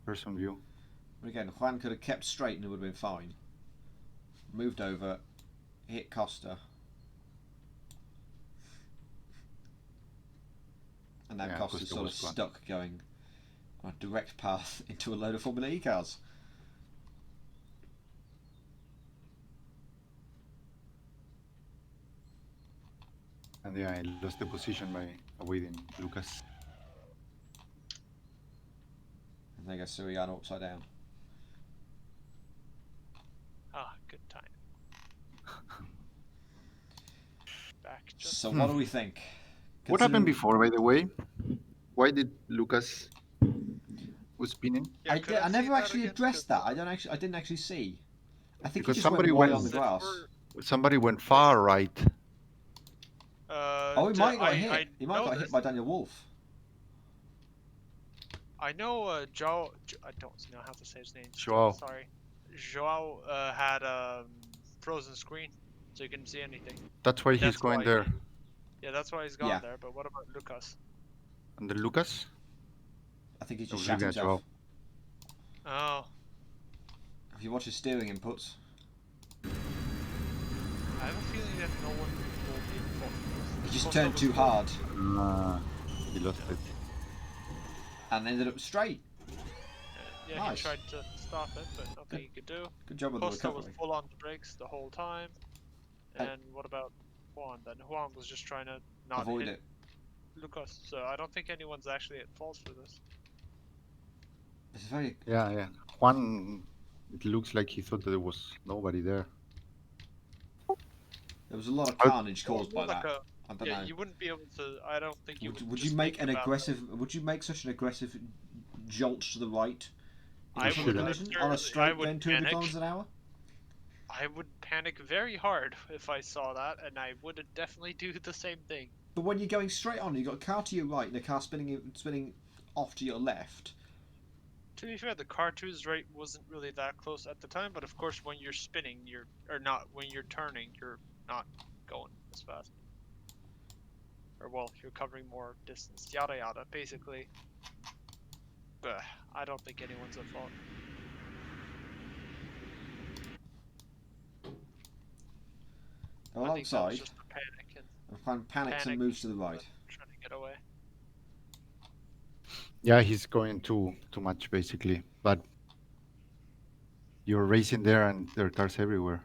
person view. But again, Juan could have kept straight and it would have been fine. Moved over, hit Costa. And now Yeah, Costa's Costa sort of was gone. stuck going on a direct path into a load of Formula E cars. And yeah, I lost the position by avoiding Lucas. And there goes Suriano upside down. Ah, good time. Back just. So what do we think? What happened Considering- before, by the way? Why did Lucas was spinning? Yeah, could I see never that actually again? addressed 'Cause, that. I didn't actually see. I think Because he just went somebody wide went- on the that grass. Somebody went far right. Oh, he might have got hit. I He might have got hit noticed- by Daniel Wolf. I know Joao. I don't know how to say his name. Joao. Sorry. Joao had a frozen screen, so you couldn't see anything. That's why he's That's going why there. Yeah, that's why he's gone Yeah. there. But what about Lucas? And the Lucas? I think he That just was shot looking at himself. Oh, If you watch his steering inputs, I have a feeling that no one will be involved. he just Costa turned was too close. hard He lost it. and ended up straight. Yeah, Nice. he tried to stop it, but nothing he could do. Good job with the Costa was recovery. full on the brakes the whole time. And- And what about Juan then? Juan was just trying to not Avoid hit it. Lucas, so I don't think anyone's actually at fault for this. It's very. Yeah. Juan, it looks like he thought that there was nobody there. There was a lot of I- carnage caused by More like that. I don't yeah, know. you wouldn't be able to. I don't think you Would you just make think an about aggressive? Would you make such an aggressive jolt to the right in I front of would the collision on certainly- a I straight would going 200 panic. kilometers an hour? I would panic very hard if I saw that, and I would definitely do the same thing. But when you're going straight on, you've got a car to your right and a car spinning off to your left. To be fair, the car to his right wasn't really that close at the time, but of course, when you're spinning, when you're turning, you're not going as fast. Or well, you're covering more distance. Yada yada, basically. But I don't think anyone's at fault. They're I think that was alongside. just a panic and And panics and panic. moves to the right. trying to get away. Yeah, he's going too much basically. But you're racing there and there are cars everywhere.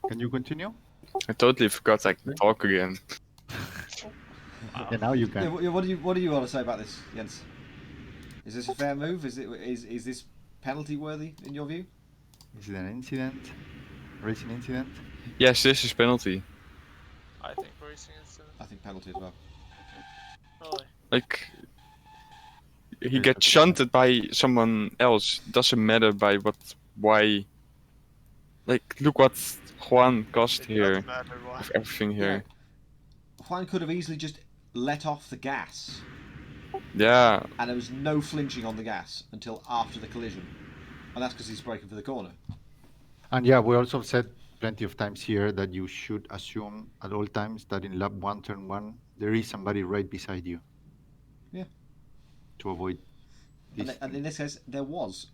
Can you continue? I totally forgot I can talk again. Yeah, now you Yeah, can. what do you want to say about this, Jens? Is this a fair move? Is this penalty worthy in your view? Is it an incident? Racing incident? Yes, this is penalty. I think racing is I think penalty as well. really. Like, he Here's gets the- shunted by someone else. Doesn't matter by why. Like, look what Juan cost It here doesn't matter why. with everything here. Juan could have easily just let off the gas, Yeah, and there was no flinching on the gas until after the collision, and that's because he's braking for the corner. And yeah, we also said plenty of times here that you should assume at all times that in lap 1, turn 1, there is somebody right beside you. Yeah. To avoid this. And in this case, there was.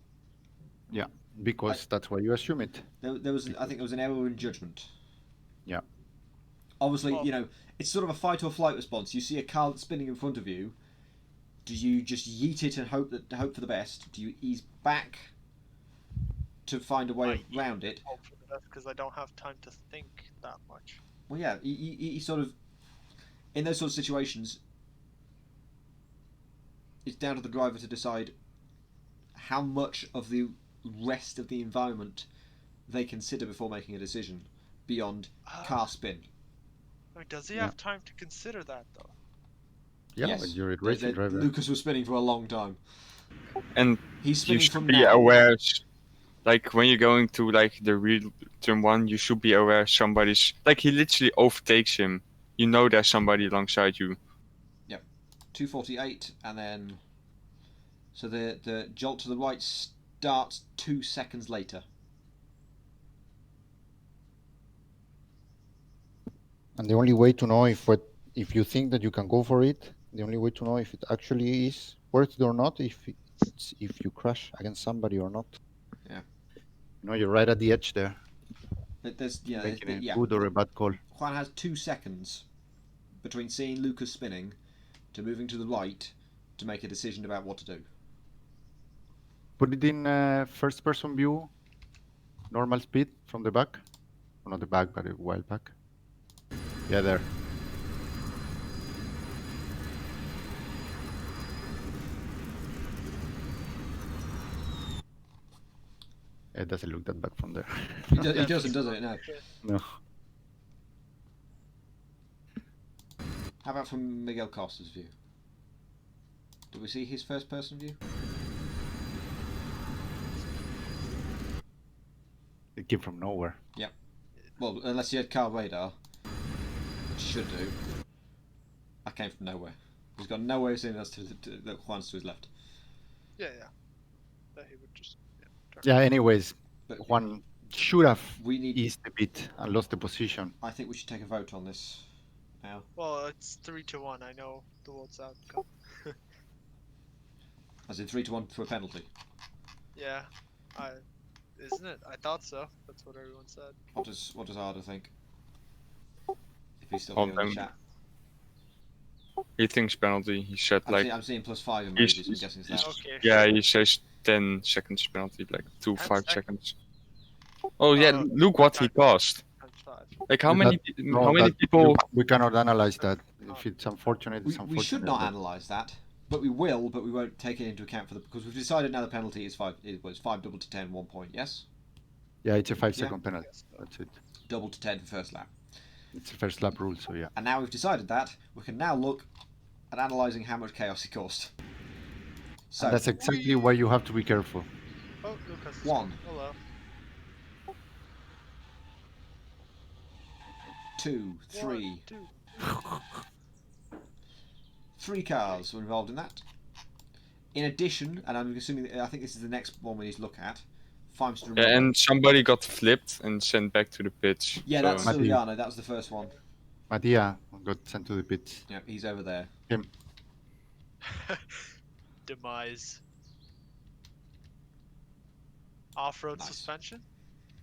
Yeah, because that's why you assume it. There was. I think there was an error in judgment. Yeah. Obviously, Well- you know, it's sort of a fight or flight response. You see a car that's spinning in front of you. Do you just yeet it and hope for the best? Do you ease back to find a way around it? Hope for the best because I don't have time to think that much. Well, yeah, he sort of, in those sort of situations, it's down to the driver to decide how much of the rest of the environment they consider before making a decision beyond car spin. I mean, does he Yeah. have time to consider that though? Yeah, Yes. when you're a racing driver. Lucas was spinning for a long time. And He's you spinning should from be now. aware, like when you're going to like the real turn one, you should be aware somebody's like he literally overtakes him. You know there's somebody alongside you. 2:48, and then so the jolt to the right starts 2 seconds later. And the only way to know if you think that you can go for it, the only way to know if it actually is worth it or not, it's if you crash against somebody or not. Yeah. You know, you're right at the edge there, There's making a yeah. good or a bad call. Juan has 2 seconds between seeing Lucas spinning to moving to the right to make a decision about what to do. Put it in first person view, normal speed from the back. Well, not the back, but a while back. Yeah, there. It doesn't look that bad from there. It doesn't, does it? No. No. How about from Miguel Costa's view? Do we see his first person view? It came from nowhere. Well, unless he had car radar, which he should do. I came from nowhere. He's got no way of seeing us to Juan's to his left. Yeah. That he would just. Yeah, anyways, But Juan should have we need. eased a bit and lost the position. I think we should take a vote on this now. Well, it's 3-1. I know the vote's outcome. As in 3-1 for a penalty. Yeah, isn't it? I thought so. That's what everyone said. What does Arda think? If he's still Hold here in the on. chat. He thinks penalty. He said like I'm seeing +5 emojis. he's- I'm guessing it's that. Okay. yeah, sure. he says 10 seconds penalty, like 10 5 seconds. Oh yeah, Oh, look what he cost. Times 5. Like how That- many No, how many that- people? We cannot analyze that. If it's unfortunate, it's unfortunate. We should not but- analyse that, but we will. But we won't take it into account because we've decided now the penalty is 5. It was 5 double to 10, 1 point. Yes, Yeah, it's a 5 Yeah. second penalty. That's it. double to 10 for first lap. It's a first lap rule, so yeah. And now we've decided that, we can now look at analysing how much chaos it caused. So And that's exactly why you have to be careful. Oh, Lucas. is One. coming. Hello. 2, 3, 1, 2. 3 cars were involved in that. In addition, and I'm assuming, I think this is the next one we need to look at. Fimester Yeah, and somebody got flipped and sent back to the pitch. yeah, so- that's Matthew. Siliano. That was the first one. Mattia got sent to the pits. Yeah, he's over there. Him. Demise. Off-road Nice. suspension?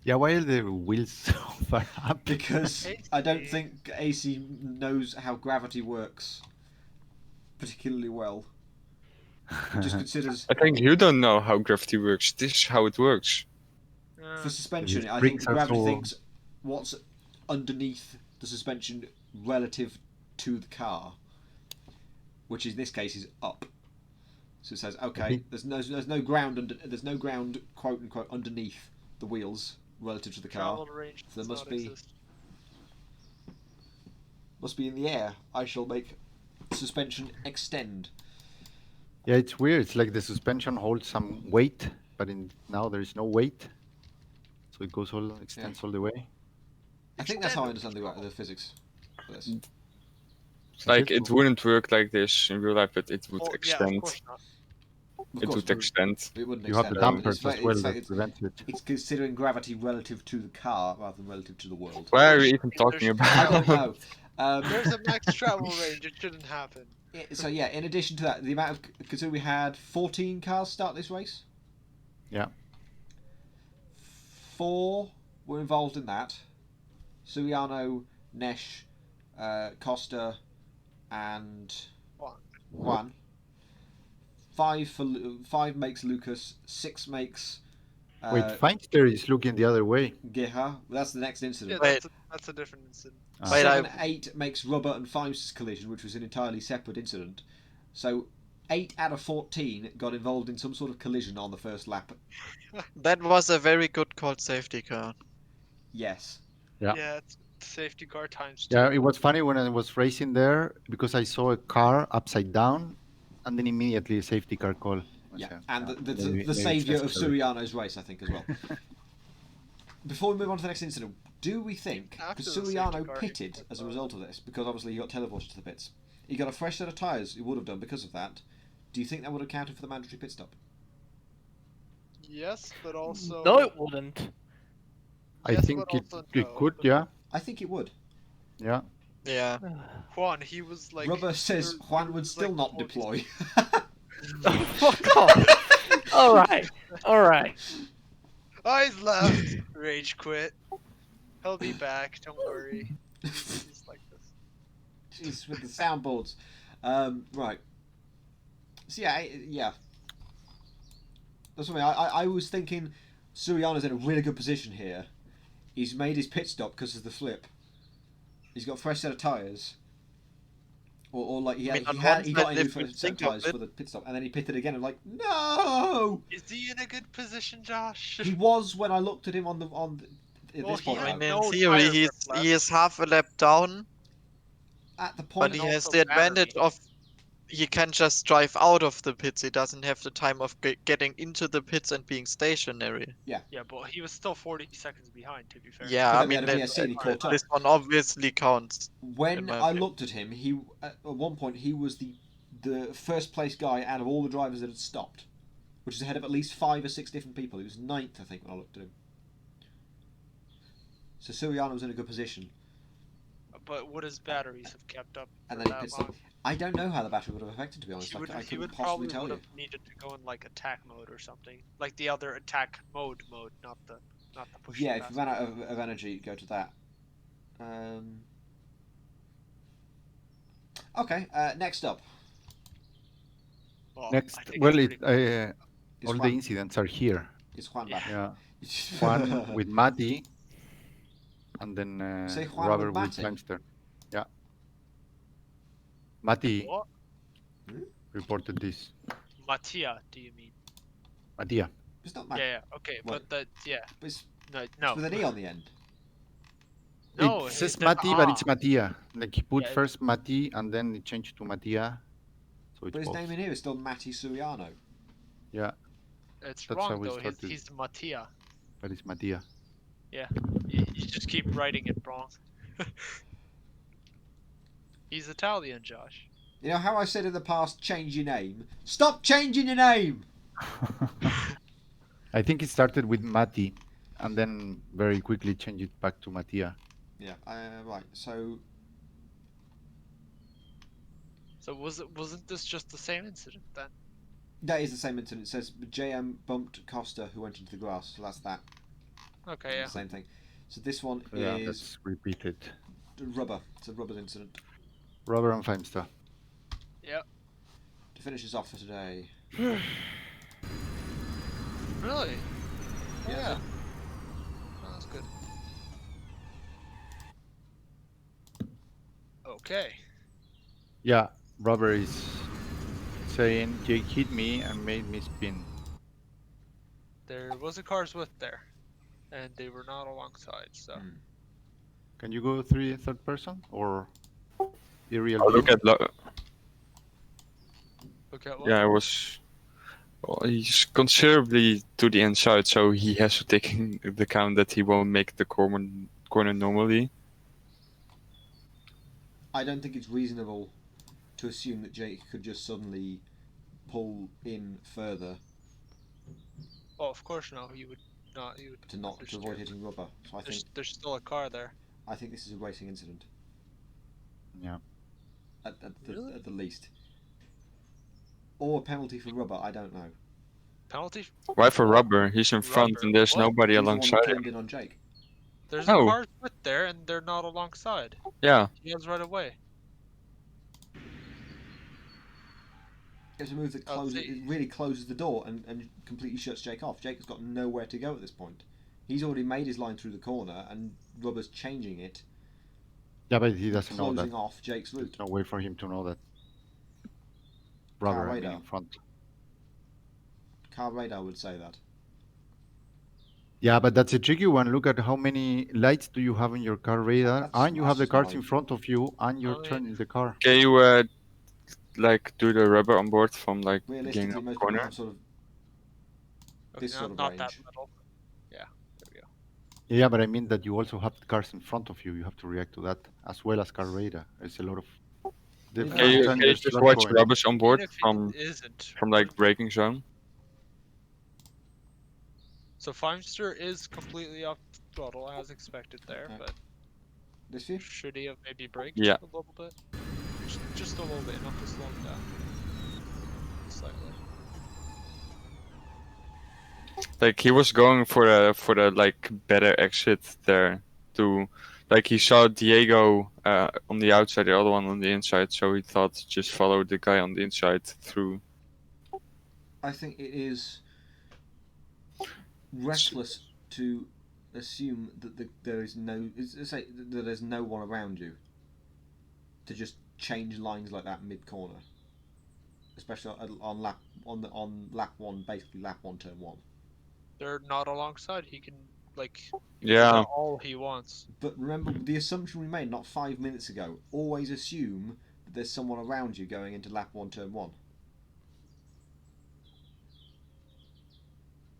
Yeah, why are the wheels so far up? Because I don't AC. think AC knows how gravity works particularly well. He just considers I think you don't know how gravity works. This is how it works. for suspension. His I think springs are gravity so- thinks what's underneath the suspension relative to the car, which in this case is up. So it says, okay, there's no ground quote unquote underneath the wheels relative to the car. Travel range So there does must not be- exist. Must be in the air. I shall make suspension extend. Yeah, it's weird. It's like the suspension holds some weight, but now there is no weight, so it goes extends all the way. I think that's how I understand the physics for this. Like it wouldn't work like this in real life, but it would Oh, yeah, of extend. course not. Of It course, would extend. it wouldn't You have the extend, but dampers it's as fa- well it's fa- that it's- prevent it. It's considering gravity relative to the car rather than relative to the world. What are we even talking There's- I don't about? know. There's a max travel range. It shouldn't happen. So yeah, in addition to that, the amount of consider we had 14 cars start this race. Yeah. 4 were involved in that. Suriano, Nesh, Costa, and Juan. 5 makes Lucas. 6 makes. Wait, Feinster is looking the other way. Geha. Well, that's the next Yeah, incident. Wait. that's a different incident. Ah. Wait, 7, 8 makes Rubber and Fime's collision, which was an entirely separate incident. So 8 out of 14 got involved in some sort of collision on the first lap. That was a very good called safety car. Yes. Yeah. Yeah, Safety car times 2. Yeah, it was funny when I was racing there because I saw a car upside down, and then immediately a safety car call. Yeah, and the Maybe it's saviour of necessary. Suriano's race, I think, as well. Before we move on to the next incident, do we think, because After the safety Suriano car, pitted he as a result of this, because obviously he got teleported to the pits, he got a fresh set of tyres, he would have done because of that, do you think that would have counted for the mandatory pit stop? Yes, but also. No, it wouldn't. I Yes, think but also it no. could, yeah. I think it would. Yeah. Yeah. Juan, he was like. Rubber says he Juan would was, still like, not 40 deploy. Fuck off. All right. All right. Oh, he's left. Rage quit. He'll be back. Don't worry. He's like this. Jeez, with the soundboards. Right. So yeah. That's something I was thinking. Suriano's in a really good position here. He's made his pit stop because of the flip. He's got a fresh set of tyres. Or like he got a new set of tyres for the pit stop, and then he pitted again. I'm like, no! Is he in a good position, Josh? He was when I looked at him at Well, this he point. had I mean, no in theory, tire grip left. he is half a lap down, At the but point, he also has the advantage battery. of he can just drive out of the pits. He doesn't have the time of getting into the pits and being stationary. Yeah, but he was still 40 seconds behind, to be fair. Yeah, But I then we mean, had a VSC and he caught up. this one obviously counts. when in my I opinion. looked at him, he at one point he was the first place guy out of all the drivers that had stopped, which is ahead of at least 5 or 6 different people. He was 9th, I think, when I looked at him. So Suriano was in a good position, But would his batteries have kept up and for then he that pits long? I don't know how the battery would have affected, to be honest. He would, I he couldn't would possibly probably tell would you. have needed to go in like attack mode or something, like the other attack mode, not the push. Yeah, if you ran out of energy, go to that. Okay, next up Well, Next, I think well, it's pretty is all the Juan. incidents are here. Is Juan Yeah. back? Yeah. Juan with Matty, and then Say Juan with Robert with Matty? Timester. Yeah. Matty What? reported this. Mattia, do you mean? Mattia. It's not Yeah, Matty. yeah, okay, What? but yeah, But it's no, with an E on the end. no. It says there's Matty, but it's ah. Mattia. Like he put Yeah, first Matty, and then it changed to Mattia. So it's But his both. name in here is still Matti Suriano. Yeah, It's That's how wrong we though. started. He's Mattia. but it's Mattia. You just keep writing it wrong. He's Italian, Josh. You know how I said in the past, change your name? Stop changing your name! I think it started with Matty, and then very quickly changed it back to Mattia. Yeah, right, so... So wasn't this just the same incident then? That is the same incident. It says JM bumped Costa, who went into the grass, so that's that. Okay, yeah. Same thing. So this one Yeah, is that's repeated. rubber. It's a rubber incident. Robert and Feimster. Yep. To finish us off for today. Really? Yeah. Oh, that's good. Okay. Yeah, Robert is saying Jake hit me and made me spin. There was a car's width there, and they were not alongside. So Can you go third person or aerial Oh, look view? at look at what? yeah, it was. Well, he's considerably to the inside, so he has to take into account that he won't make the corner normally. I don't think it's reasonable to assume that Jake could just suddenly pull in further Oh, of course no. You would not. You would to avoid hitting rubber. So I think there's still a car there. this is a racing incident Yeah. at Really? the least. Or a penalty for rubber. I don't know. Penalty? Why for Rubber? He's in front Rubber, and there's what? nobody He's the one alongside that him. turned in on Jake. There's No. a car's width there, and they're not alongside. Yeah. He has right away. It's a move that I'll closes. see. It really closes the door and completely shuts Jake off. Jake has got nowhere to go at this point. He's already made his line through the corner, and Rubber's changing it, Yeah, but he doesn't know that. closing off Jake's route. There's no way for him to know that. Robert, I mean, radar. in front. Car radar would say that. Yeah, but that's a tricky one. Look at how many lights do you have in your car radar, That's- and you that's have the just not cars in right. front of you, and you're I mean- turning the car. Can you like do the rubber on board from like beginning Realistically, of the most people corner? have sort of Okay, this sort of not that range. metal. Yeah, there we go. Yeah, but I mean that you also have cars in front of you. You have to react to that as well as car radar. There's a lot of Even every Yeah, Can time you there's a just lot watch going. rubbers on board Even if from it isn't. like braking zone? So Feimster is completely off throttle as expected there, Yeah. but This view. should he have maybe braked Yeah. a little bit? Just a little bit, enough to slow him down. Slightly. Like he was going for the like better exit there to like he saw Diego on the outside, the other one on the inside, so he thought just follow the guy on the inside through. I think it is reckless to assume that there is no say that there's no one around you to just change lines like that mid corner, especially on lap one, basically lap one, turn one. They're not alongside. He can like Yeah, do all he wants. But remember the assumption we made not 5 minutes ago. Always assume that there's someone around you going into lap one, turn one.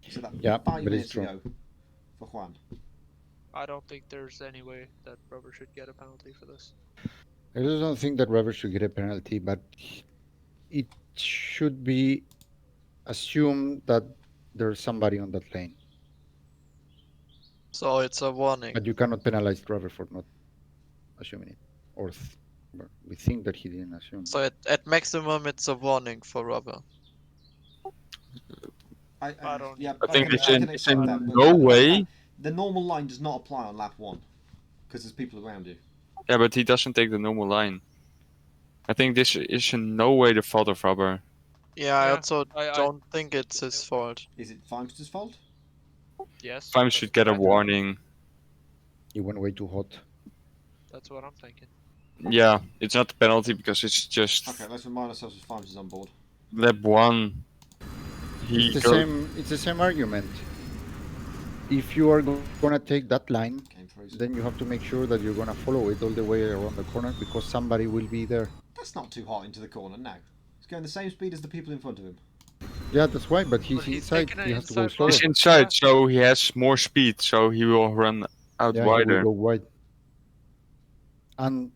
So that Yeah, 5 minutes but it's true. ago for Juan. I don't think there's any way that Rubber should get a penalty for this. I just don't think that Rubber should get a penalty, but it should be assumed that there's somebody on that lane. So it's a warning. But you cannot penalize Rubber for not assuming it. Or we think that he didn't assume. So at maximum, it's a warning for Rubber. I don't- yeah, I think it's I in, can it's accept in that, but no way. the normal line does not apply on lap one because there's people around you. Yeah, but he doesn't take the normal line. I think this is in no way the fault of Rubber. Yeah, I Yeah, also I- don't think it's his fault. Is it Feimster's fault? Yes. Fime that's should get a what I- warning. He went way too hot. That's what I'm thinking. Yeah, it's not a penalty because it's just Okay, let's remind ourselves if Feimster's on board. lap one. He It's the same argument. If you are gonna take that line, Game frozen. then you have to make sure that you're gonna follow it all the way around the corner because somebody will be there. That's not too hot into the corner now. He's going the same speed as the people in front of him. Yeah, that's why. But he's But he's inside. taking He it has to go inside slower. He's inside, so he has more speed, so he will run out Yeah, he wider. will go wide. And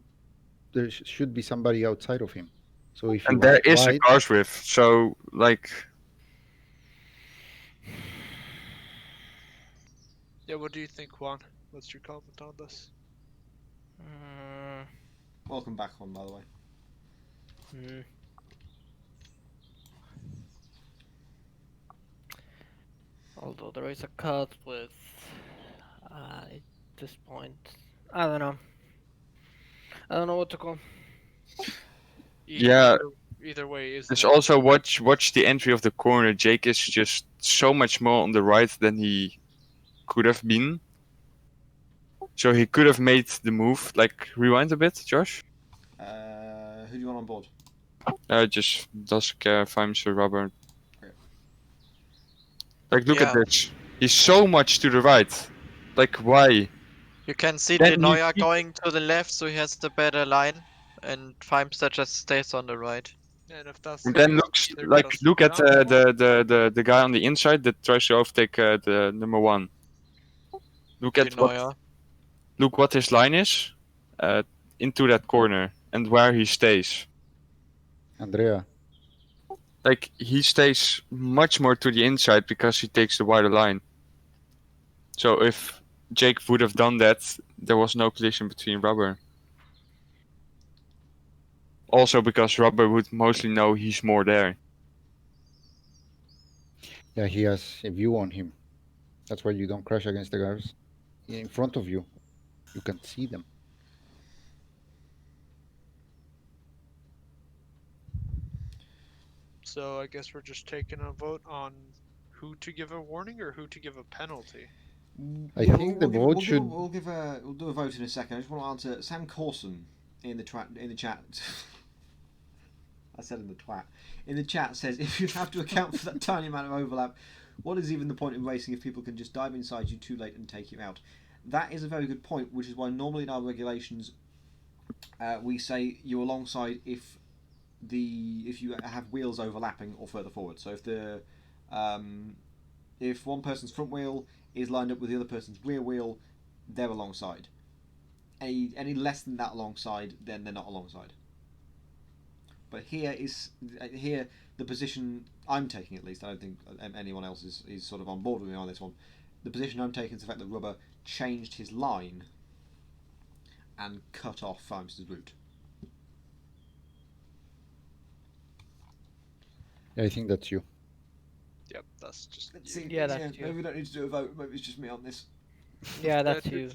there should be somebody outside of him. So if he And there went is a wide, cars width, so like Yeah, what do you think, Juan? What's your comment on this? Mm, Welcome back, Juan, by the way. mm. Although there is a cut with at this point, I don't know. I don't know what to call. Yeah. Either way, is it's also watch the entry of the corner. Jake is just so much more on the right than he could have been. So he could have made the move. Like rewind a bit, Josh. Who do you want on board? Just doesn't care if I'm Sir Robert. Okay. Like look at Yeah. this. He's so much to the right. Like why? You can see Then you Denoya keep- going to the left, so he has the better line, and Feimster just stays on the right. And if that's And the then case, looks they're like gonna look slow at down. the guy on the inside that tries to overtake the number one. Look at Denoya. what his line is, into that corner and where he stays. Andrea, Like he stays much more to the inside because he takes the wider line. So if Jake would have done that, there was no collision between Rubber. Also because Rubber would mostly know he's more there. yeah, he has a view on him. That's why you don't crash against the cars in front of you. You can see them. So I guess we're just taking a vote on who to give a warning or who to give a penalty. I think the vote should- We'll do a vote in a second. I just want to answer Sam Corson in the chat. I said in the twat. In the chat says if you have to account for that tiny amount of overlap, what is even the point in racing if people can just dive inside you too late and take you out? That is a very good point, which is why normally in our regulations we say you're alongside if you have wheels overlapping or further forward. So if one person's front wheel is lined up with the other person's rear wheel, they're alongside. Any less than that alongside, then they're not alongside. But here the position I'm taking, at least I don't think anyone else is sort of on board with me on this one. The position I'm taking is the fact that Rubber changed his line and cut off Feimster's route. I think that's you. Yep, that's just. Let's see. Yeah, that's you. Maybe we don't need to do a vote. Maybe it's just me on this. Yeah, that's you.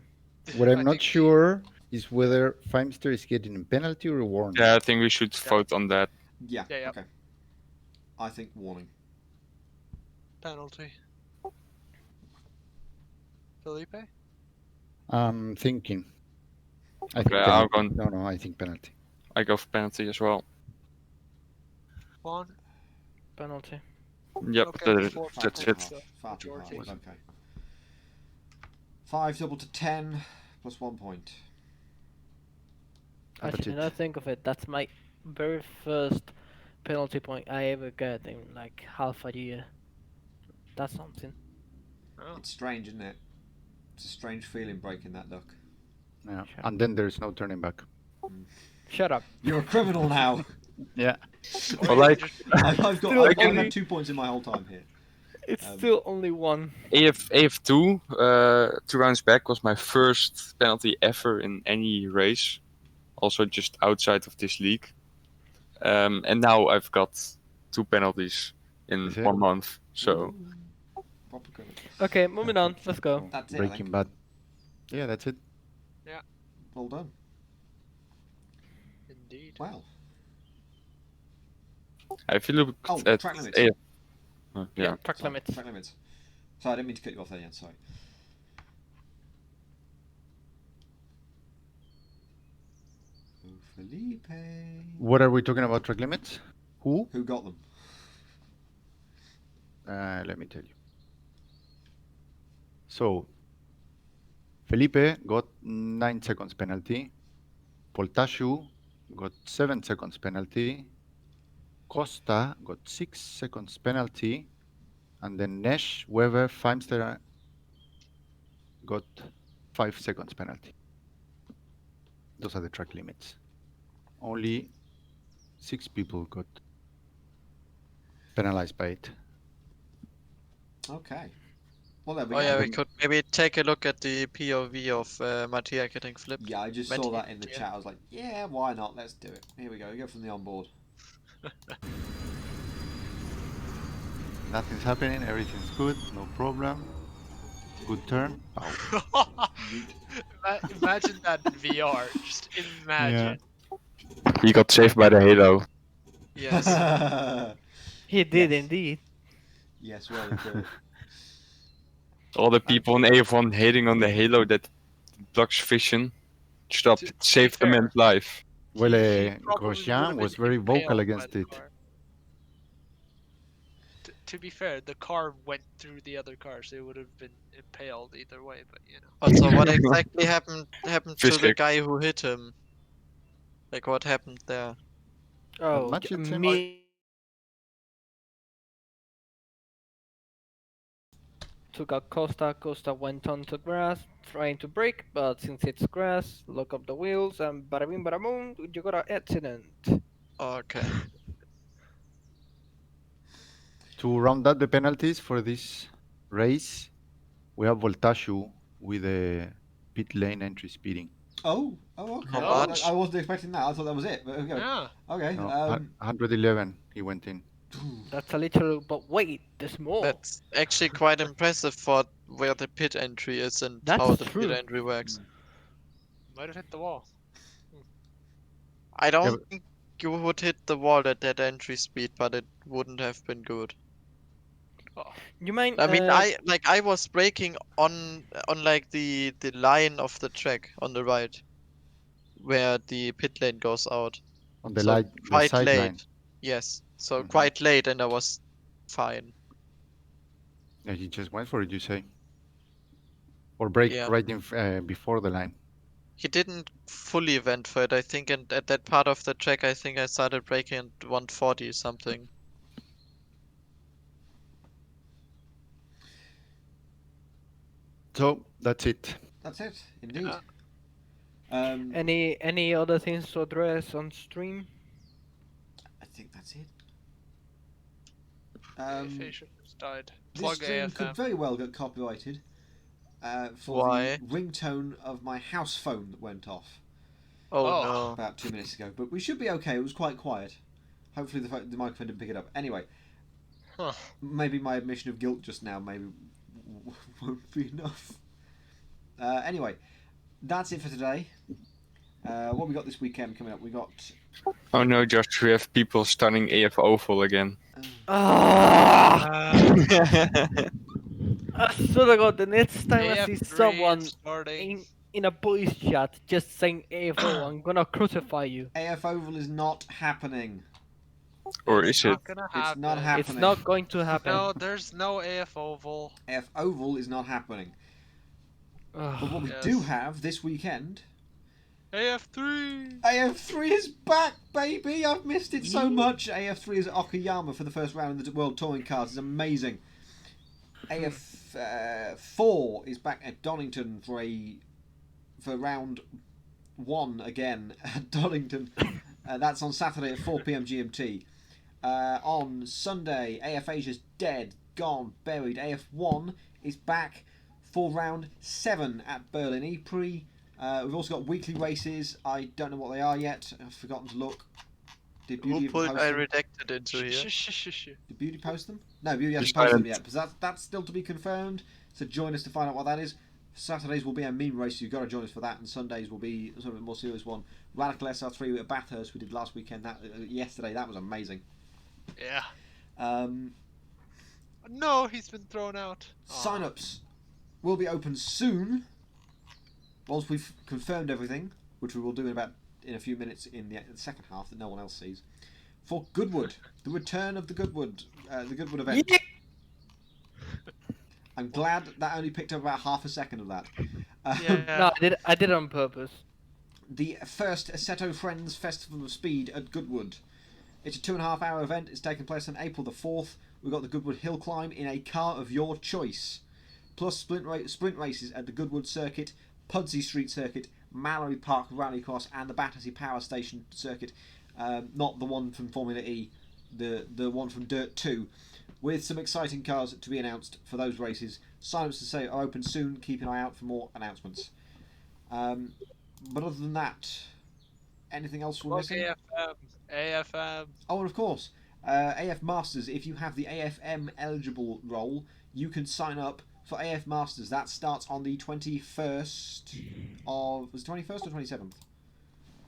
What I'm I not think sure is whether Feimster is getting a penalty or a warning. Yeah, I think we should vote on that. Yeah. Yeah. Okay. I think warning. Penalty. Felipe? I'm thinking. I think Okay, I'll penalty. go. No, I think penalty. I go for penalty as well. Juan? Penalty. Yep, Okay, four, that's four, it. so Far too high. majority. Okay. 5 double to 10 plus 1 point. That's Actually, it. now think of it. That's my very first penalty point I ever got in like half a year. That's something. Oh. It's strange, isn't it? It's a strange feeling breaking that duck. Yeah. Sure. And then there's no turning back. Shut up. You're a criminal now. Yeah. Well, like I've Still I've only- had 2 points in my whole time here. It's still only one. AF2, 2 rounds back, was my first penalty ever in any race. Also just outside of this league. And now I've got 2 penalties in Is it? 1 month. So Proper criminal. Okay, moving on. Let's go. That's it. I Breaking think. Bad. Yeah, that's it. Well done. Indeed. Wow. if you look Oh, at track limits. AF, yeah. Track Sorry, limits. Track limits. Sorry, I didn't mean to cut you off there, Jens. Sorry. Oh, Felipe. What are we talking about? Track limits? Who? Who got them? Let me tell you. So, Felipe got 9 seconds penalty. Poltashu got 7 seconds penalty. Costa got 6 seconds penalty. And then Nesh, Weber, Feimster got 5 seconds penalty. Those are the track limits. Only 6 people got penalized by it. Okay. Well, there we Oh go. yeah, we could maybe take a look at the POV of Mattia getting flipped. Yeah, I just saw that in the Yeah. chat. I was like, yeah, why not? Let's do it. Here we go. We go from the onboard. Nothing's happening, everything's good, no problem. Good turn. Oh. Imagine that in VR. Just imagine. He got saved by the halo. Yes. He did Yes. indeed. Yes, well done. All the people in AF1 hating on the halo that blocks vision. Stop, To be save the fair, man's life. Well, He probably Grosjean would've was been very impaled vocal by against the it. car. To be fair, the car went through the other car, so it would have been impaled either way. But you know. Also, what exactly happened to the Physics. guy who hit him? Like, what happened there? Oh, much it seems. me. Took out Costa. Costa went onto grass, trying to brake, but since it's grass, lock up the wheels, and bada bing bada boom, you got an accident. Okay. To round up the penalties for this race, we have Voltashu with a pit lane entry speeding. Oh, okay. How Oh, much? I wasn't expecting that. I thought that was it. But okay. Yeah. Okay. No, 111 he went in. That's a little, but wait, there's more. That's actually quite impressive for where the pit entry is and That's how the true. pit entry works. Might have hit the wall. I don't but- think you would hit the wall at that entry speed, but it wouldn't have been good. You mind? I mean, I was braking on like the line of the track on the right, where the pit lane goes out. On the, So light, the quite sideline. late. Yes, so Mhm. quite late, and I was fine. Yeah, he just went for it, you say, or break Yeah. right in before the line. He didn't fully went for it, I think, and at that part of the track, I think I started braking at 140 something. So that's it. That's it, indeed. Yeah. Um, Any other things to address on stream? I think that's it. AFA should have just died. This Plug stream could AFM. very well get copyrighted for Why? the ringtone of my house phone that went off Oh, Oh. no. about 2 minutes ago. But we should be okay. It was quite quiet. Hopefully the microphone didn't pick it up. Anyway, Huh. maybe my admission of guilt just now maybe won't be enough. Anyway, that's it for today. What we got this weekend coming up? We got. Oh no, Josh, we have people starting AF Oval again. Ah! Uh, I swear to God, the next time I see AF3 someone is starting. in a voice chat just saying AFO, I'm gonna crucify you. AF Oval is not happening. Or It's is it? not gonna It's happen. not happening. It's not going to happen. No, there's no AF Oval. AF Oval is not happening. Ugh. But what we Yes. do have this weekend. AF3! AF3 is back, baby! I've missed it so much. AF3 is at Okayama for the first round in the World Touring Cars. It's amazing. AF4 is back at Donington for round 1 again at Donington. That's on Saturday at 4 p.m. GMT. On Sunday, AF Asia's dead, gone, buried. AF1 is back for round 7 at Berlin Ypres. We've also got weekly races. I don't know what they are yet. I've forgotten to look. Did Beauty Who even pulled post I them? redacted into here? Did Beauty post them? No, Beauty hasn't Decided. posted them yet. Because that's still to be confirmed. So join us to find out what that is. Saturdays will be a meme race. You've got to join us for that. And Sundays will be sort of a more serious one. Radical SR3 at Bathurst we did last weekend. Yesterday. That was amazing. Yeah. Um, No, he's been thrown out. Sign-ups will be open soon. Once we've confirmed everything, which we will do in a few minutes in the second half that no one else sees, for Goodwood, the return of the Goodwood event. I'm glad that only picked up about half a second of that. Yeah. No, I did it on purpose. The first Assetto Friends Festival of Speed at Goodwood. It's a 2.5 hour event. It's taking place on April the 4th. We've got the Goodwood Hill Climb in a car of your choice. Plus sprint races at the Goodwood Circuit, Pudsey Street Circuit, Mallory Park Rallycross and the Battersea Power Station Circuit. Not the one from Formula E, the one from Dirt 2. With some exciting cars to be announced for those races. Sign-ups to say are open soon. Keep an eye out for more announcements. But other than that, anything else we're Plug missing? AFM. Oh, and of course, AF Masters. If you have the AFM eligible role, you can sign up for AF Masters. That starts on the 21st of... Was it 21st or 27th?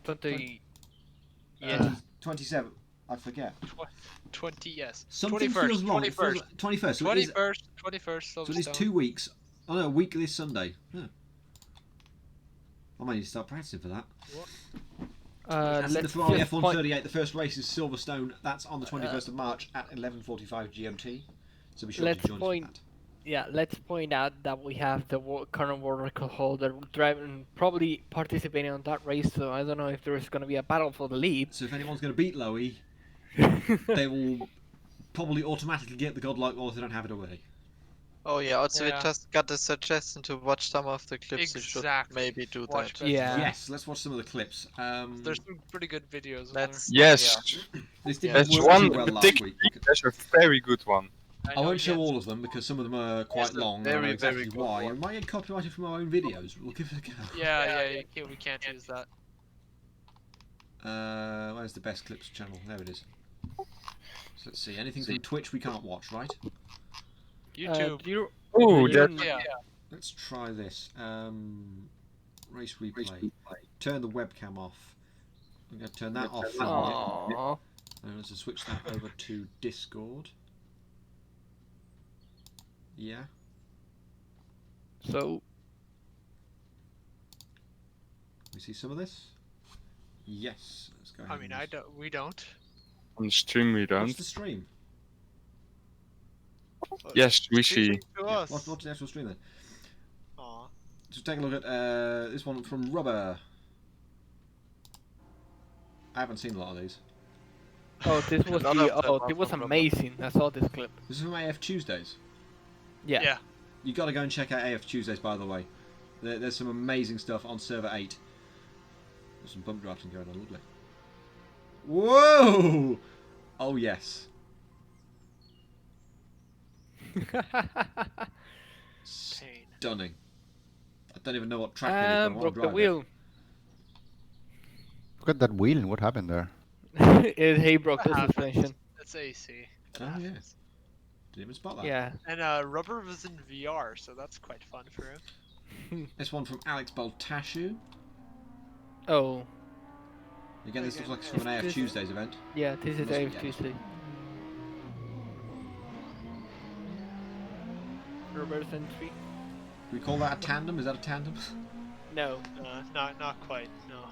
20. Yeah. 27th. I forget. 20, yes. Something 21st. feels wrong. 21st. It feels like 21st. So it is, 21st. so it is 2 weeks. Oh no, a week this Sunday. Huh. I might need to start practicing for that. That's in the Let's Ferrari just F1 point, 38. The first race is Silverstone. That's on the 21st of March at 11:45 GMT. So be sure Let's to join us for point- that. yeah, let's point out that we have the current world record holder driving, probably participating on that race. So I don't know if there is going to be a battle for the lead. So if anyone's going to beat Lowy, they will probably automatically get the godlike role if they don't have it already. Oh yeah, also we Yeah. just got a suggestion to watch some of the clips. We should Exactly. maybe do Watch that. better. Yeah. Yes, let's watch some of the clips. There's some pretty good videos. in there. Let's Yes, This Yeah. didn't there's work one too well last particular. week. There's a very good one. I know, won't show yes. all of them because some of them are quite There's a long. And I know very, exactly very good why. one. And might get copyrighted from our own videos. We'll give it a go. Yeah, we can't use that. Where's the best clips channel? There it is. So let's see. Anything from Twitch we can't watch, right? YouTube. Oh, you- that Yeah. Let's try this. Race replay. Turn the webcam off. I'm going to turn that off for a minute. Aww. And let's just switch that over to Discord. Yeah. So We see some of this? Yes. Let's go ahead. I mean, and we don't. on the stream we What's don't. the stream? Yes, we see. Speaking to Yeah, us. what's the actual stream then? Aw. So take a look at this one from Rubber. I haven't seen a lot of these. Oh, this was None the. of them Oh, are it was from Rubber. amazing. I saw this clip. This is from AF Tuesdays. Yeah. Yeah. You got to go and check out AF Tuesdays, by the way. There's some amazing stuff on server 8. There's some bump drafting going on, lovely. Whoa! Oh yes. Pain. Stunning. I don't even know what track it is, but I want to Broke the drive wheel. Look at that wheel. What happened there? He broke the That happens. suspension. It's AC. It Oh, yeah. happens. Didn't even spot that. Yeah. And Rubber was in VR, so that's quite fun for him. This one from Alex Baltashu. Oh, Again, this looks like it's from an AF This- Tuesdays event. yeah. This is Must be, AF yeah. Tuesday. Reverse entry. We call that a tandem? Is that a tandem? No. Not quite. No.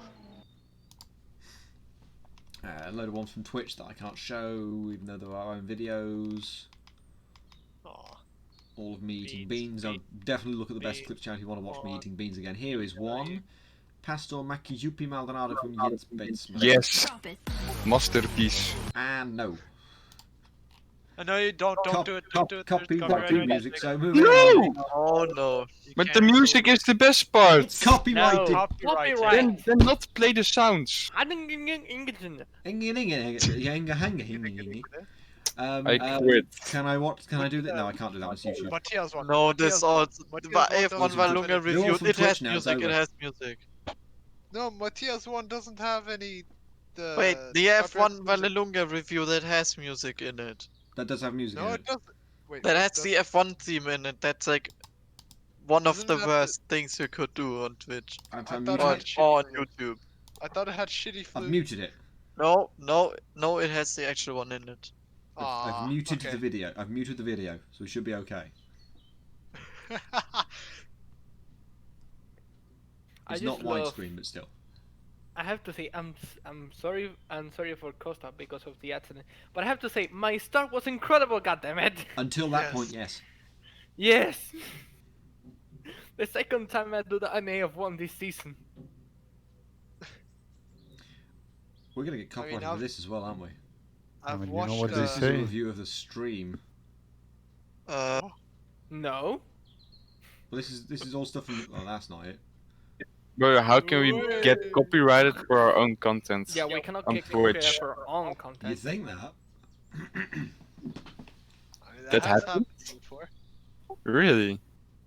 A load of ones from Twitch that I can't show, even though there are our own videos. Aw. All of me eating Beans, beans. I'll definitely look at the best beans, clips channel if you want to watch me on, eating beans again. Here is yeah, one. Pastor Makijupi Maldonado from Jens Betsman. Yes, Drop it. masterpiece. And no. No, you don't do it. Don't do it. There's Copyright copyright music, so move No! on. Oh no. You But the can't music do it. is the best part. It's copyrighted. No. Copyrighted. Copyright. Then not play the sounds. I quit. Can I what? Can I do that? No, I can't do that. It's YouTube. Matthias one. No, this all. Matthias But one AF1 doesn't have Valunga any- They're all reviewed. from It has Twitch now, it's music. It over. has music. No, Matthias one doesn't have any. Wait, the F1 copyright music. Valunga review that has music in it. That does have music No, in it it. doesn't. Wait. That it has the F1 theme in it. That's like one of Isn't the that the- worst things you could do on Twitch I've I thought muted it or, had it. shitty or on flute. YouTube. I thought it had shitty I've flute. muted it. No, it has the actual one in it. Aw, I've muted okay. the video. I've muted the video, so we should be okay. I It's just not love. widescreen, but still. I have to say, I'm sorry. I'm sorry for Costa because of the accident. But I have to say, my start was incredible. Goddammit. Until that Yes. point, yes. Yes. The second time I do the AF1 this season. We're gonna get copyrighted for I've- this as well, aren't we? I've mean, you know watched. what they This is a say. review of the stream. No. Well, this is all stuff from last night. But how can we get copyrighted for our own content? Yeah, we cannot On get copyright Twitch. for our own You content. think that? I mean, That has happened? before. Really?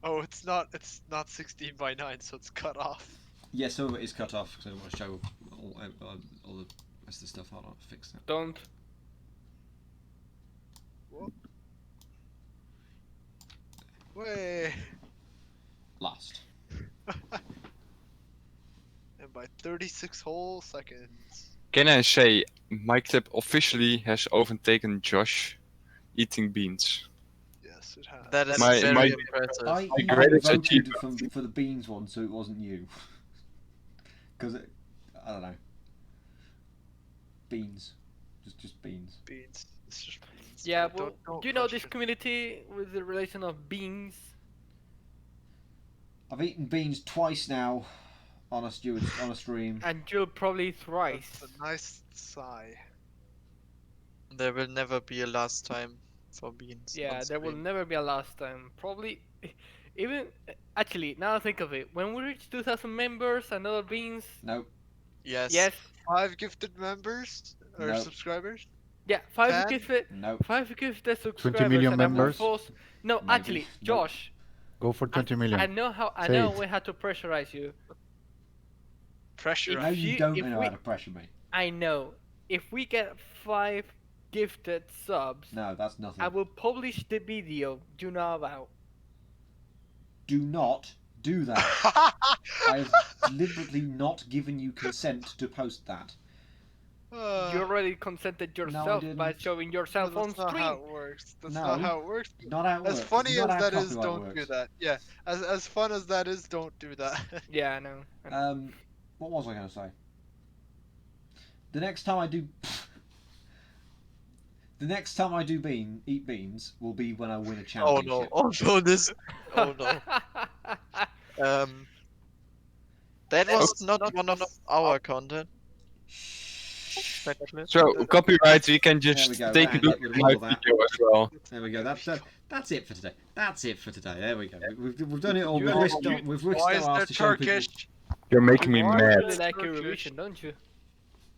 Oh, it's not 16:9, so it's cut off. Yeah, some of it is cut off because I don't want to show all the rest of the stuff. Hold on, fix that. Don't. Way. Last. And by 36 whole seconds. Can I say my clip officially has overtaken Josh eating beans? Yes, it has. That is My- very my- impressive. I even greatest voted achievement. for the beans one, so it wasn't you. Because I don't know. Beans, just beans. Beans. It's just beans. Yeah, Don't- well, don't do you know this question. community with the relation of beans? I've eaten beans twice now on a stream. And you'll probably thrice. That's a nice sigh. There will never be a last time for beans. Yeah, on there will stream. never be a last time. Probably, even actually, now I think of it, when we reach 2,000 members, another beans. No, Yes. Yes, 5 gifted members or No. subscribers. yeah, five 10? gifted, no. 5 gifted subscribers. million and I will members? force- No, Maybe. actually, Nope. Josh, Go for 20 million. I know how. I Say know it. we had to pressurize you. Pressure. No, you don't if know we- how to pressure me. I know. If we get 5 gifted subs, No, that's nothing. I will publish the video you know about. Do not do that. I have deliberately not given you consent to post that. You already consented yourself by didn't. showing yourself on That's not stream. how it works. That's No. not how it works. Not how it As works. funny It's as not how that is, copyright don't works. do that. Yeah, as fun as that is, don't do that. Yeah, I know. I know. What was I going to say? The next time I do, The next time I do eat beans will be when I win a Oh championship. no! Oh no! This. Oh no! That was not one of our content. Technically. So copyrights, we can There just we go. take And it get off rid of my all that. video as well. There we go. That's it for today. That's it for today. There we go. We've done it all. You We've are- risked you- we've risked Why our is arse there to show people. Turkish? You're making me You mad. really like Turkish. Eurovision, don't you?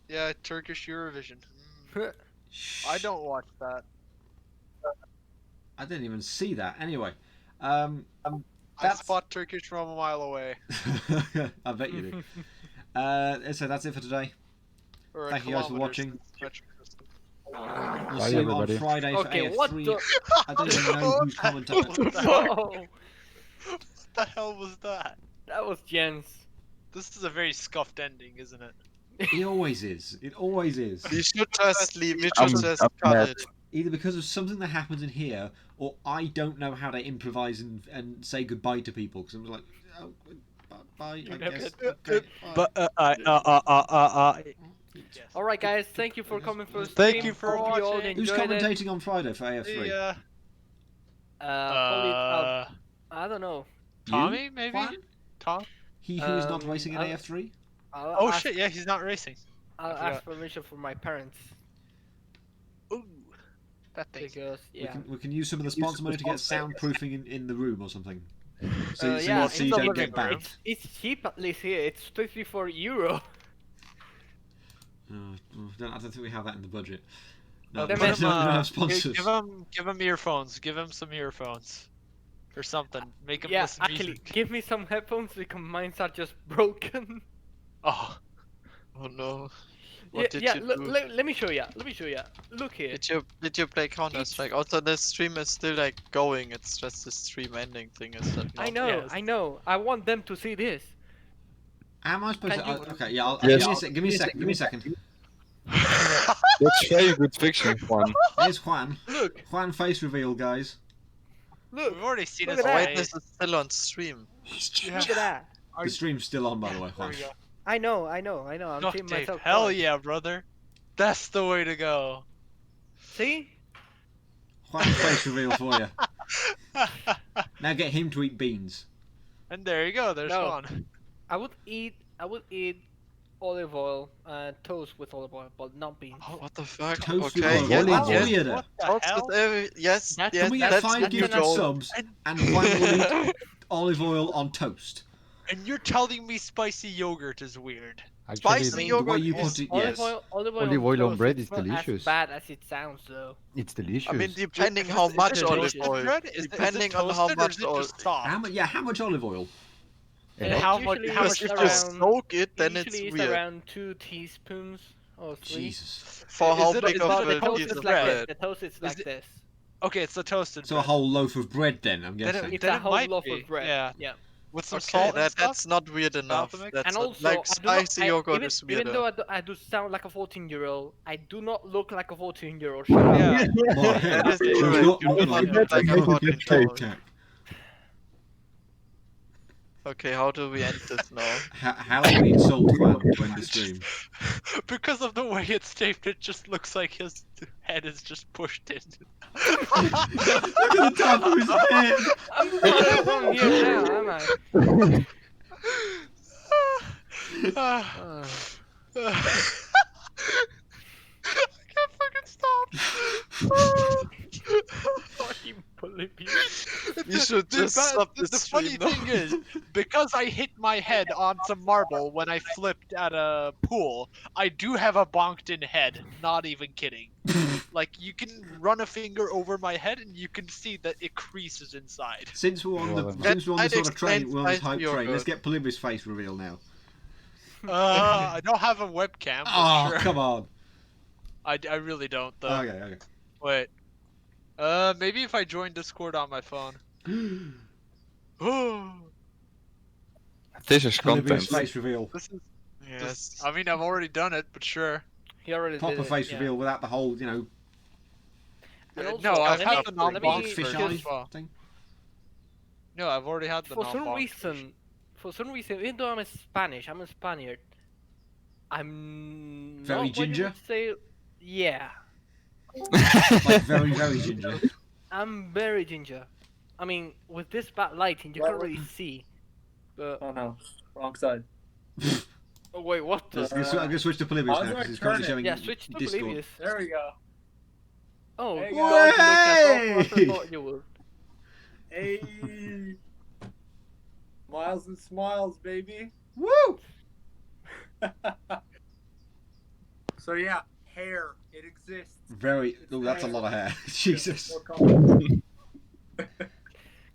Yeah, Turkish Eurovision. I don't watch that. I didn't even see that. Anyway, I That's- spot Turkish from a mile away. I bet you do. So that's it for today. Or a Thank you guys for kilometer watching. since metric system. We'll Bye, see you everybody. on Friday for Okay, AF3. what the? I don't even know who's commentating. Oh, What the hell was that? that was Jens. This is a very scuffed ending, isn't it? It always is. It always is. We should just leave. We I'm- should just I'm cut mad. it. Either because of something that happens in here, or I don't know how to improvise and say goodbye to people. Because I'm like, oh, bye, I never guess. did. Okay, Yes. All right, guys. Thank you for coming for the Thank stream. you for Hope you all watching. Who's enjoyed it. commentating on Friday for AF3? Probably, I don't know. Tommy, maybe? Juan? Tom? He who is not racing in I'll- AF3? I'll Oh ask, shit, yeah, he's not racing. I'll I ask permission from my parents Ooh. That thing. because yeah. We can use some of the sponsor money to get soundproofing in the room or something. So, Yeah, so you it's don't a get living room. banned. It's cheap at least here. It's 34 euro. I don't think we have that in the budget. No, No, we Them don't is, have sponsors. give him earphones. Give him some earphones. Or something. Make him Yeah, listen to actually, music. give me some headphones because mine are just broken. Oh. Oh no. Yeah, What did yeah. you Look, do? let me show you. Let me show you. Look here. Did you play Counter Strike? Also, the stream is still like going. It's just the stream ending thing is like. I not- know, yes. I know. I want them to see this. Am I supposed Can to? you- Okay, yeah. Yes. Give me a second. Give me a second. That's very good fiction, Juan. Here's Juan. Look, Juan face reveal, guys. look, We've already seen Look his at Oh, that. wait, this is still on stream. look at that. The stream's still on, by the way, There Juan. we go. I know, I know, I know. I'm Duct seeing tape. myself. Hell twice. yeah, brother. That's the way to go. See? Juan face reveal for you. Now get him to eat beans. And there you go. There's No. one. I would eat olive oil and toast with olive oil, but not beans. What the fuck? Toast Okay, with yeah, olive oil. yes, That's weirder. What the Toast hell? with every yes, That's- yes, Can we get that's 5 the new gifted goal. subs and Juan will eat olive oil on toast? And you're telling me spicy yogurt is weird? Actually, Spicy The yogurt way you is- put it, Olive yes. oil, olive Olive oil on toast, bread it's is not delicious. As bad as it sounds, though. it's delicious. I mean, depending how Is much it olive toasted oil. bread? Is it Depending on how toasted or much is it oil. just soft? How much olive oil? Yeah. How much? Usually How it's much? Because if around- you soak it, then it's Usually weird. around 2 teaspoons or 3. Jesus. For Is how it- big is of it The a toast piece is of like this. bread? The toast is like it- this. Okay, it's the toasted. So a bread. whole loaf of bread then, I'm Then guessing. It's Then a it whole might loaf be, of bread. yeah. Yeah. With some Okay, salt and stuff. that's not weird enough. to make- That's And not- also, like I do spicy not, yogurt even, is even weirder. though I do sound like a 14-year-old, I do not look like a 14-year-old. Shut up. Yeah. My head That is does correct. not You look do like not look like a a 14-year-old. Tic Tac. Okay, how do we end this now? How do we insult Juan to end the stream? Because of the way it's taped, it just looks like his head is just pushed in. Look at the top of his head! I'm not wrong here now, am I? I can't fucking stop. Fucking Bolivia. You should just stop this The stream funny now. thing is, because I hit my head on some marble when I flipped at a pool, I do have a bonked in head. Not even kidding. Like, you can run a finger over my head and you can see that it creases inside. Since we're on the Well, since we're on the I'd sort of train, explain we're on this spicy hype train. Let's yogurt. get Polybius face reveal now. I don't have a webcam, but Oh, sure. come on. I really don't, though. Okay. Wait. Maybe if I join Discord on my phone. Oh, This is Polybius content. face reveal. this is. Yes. I mean, I've already done it, but sure. He already Proper did it, face yeah. reveal without the whole, And also, No, I've let had me- the let me non-bonk fish version eye as well. thing. No, I've already had the For some non-bonk reason, even though I'm a Spaniard. I'm Very not what you ginger? would say. Yeah. Like very, very ginger. I'm very ginger. I mean, with this bad lighting, you can't really see. But Oh no, wrong side. oh wait, what the? I'm gonna switch to Polybius how now do I because it's currently turn it? showing Yeah, switch to Discord. Oblivious. There we go. Oh, There you God, go. look at Way! I thought you would. Hey, miles and smiles, baby. Woo! So yeah, hair. It exists. Very. Oh, that's a lot of hair. Jesus. More comfortable.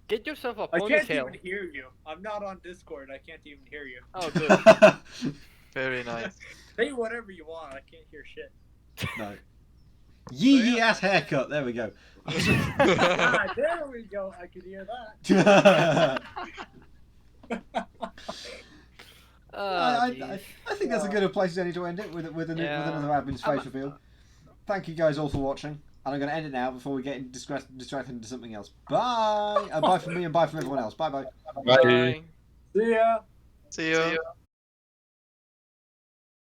Get yourself a I can't ponytail. even hear you. I'm not on Discord. I can't even hear you. Oh, good. Very nice. Say whatever you want. I can't hear shit. No. Yee ass haircut. There we go. Ah, there we go. I could hear that. I think that's a good place to end it with another admin space reveal. Thank you guys all for watching, and I'm going to end it now before we get distracted into something else. Bye. Bye from me and bye from everyone else. Bye bye. Bye. Bye. See ya. See you.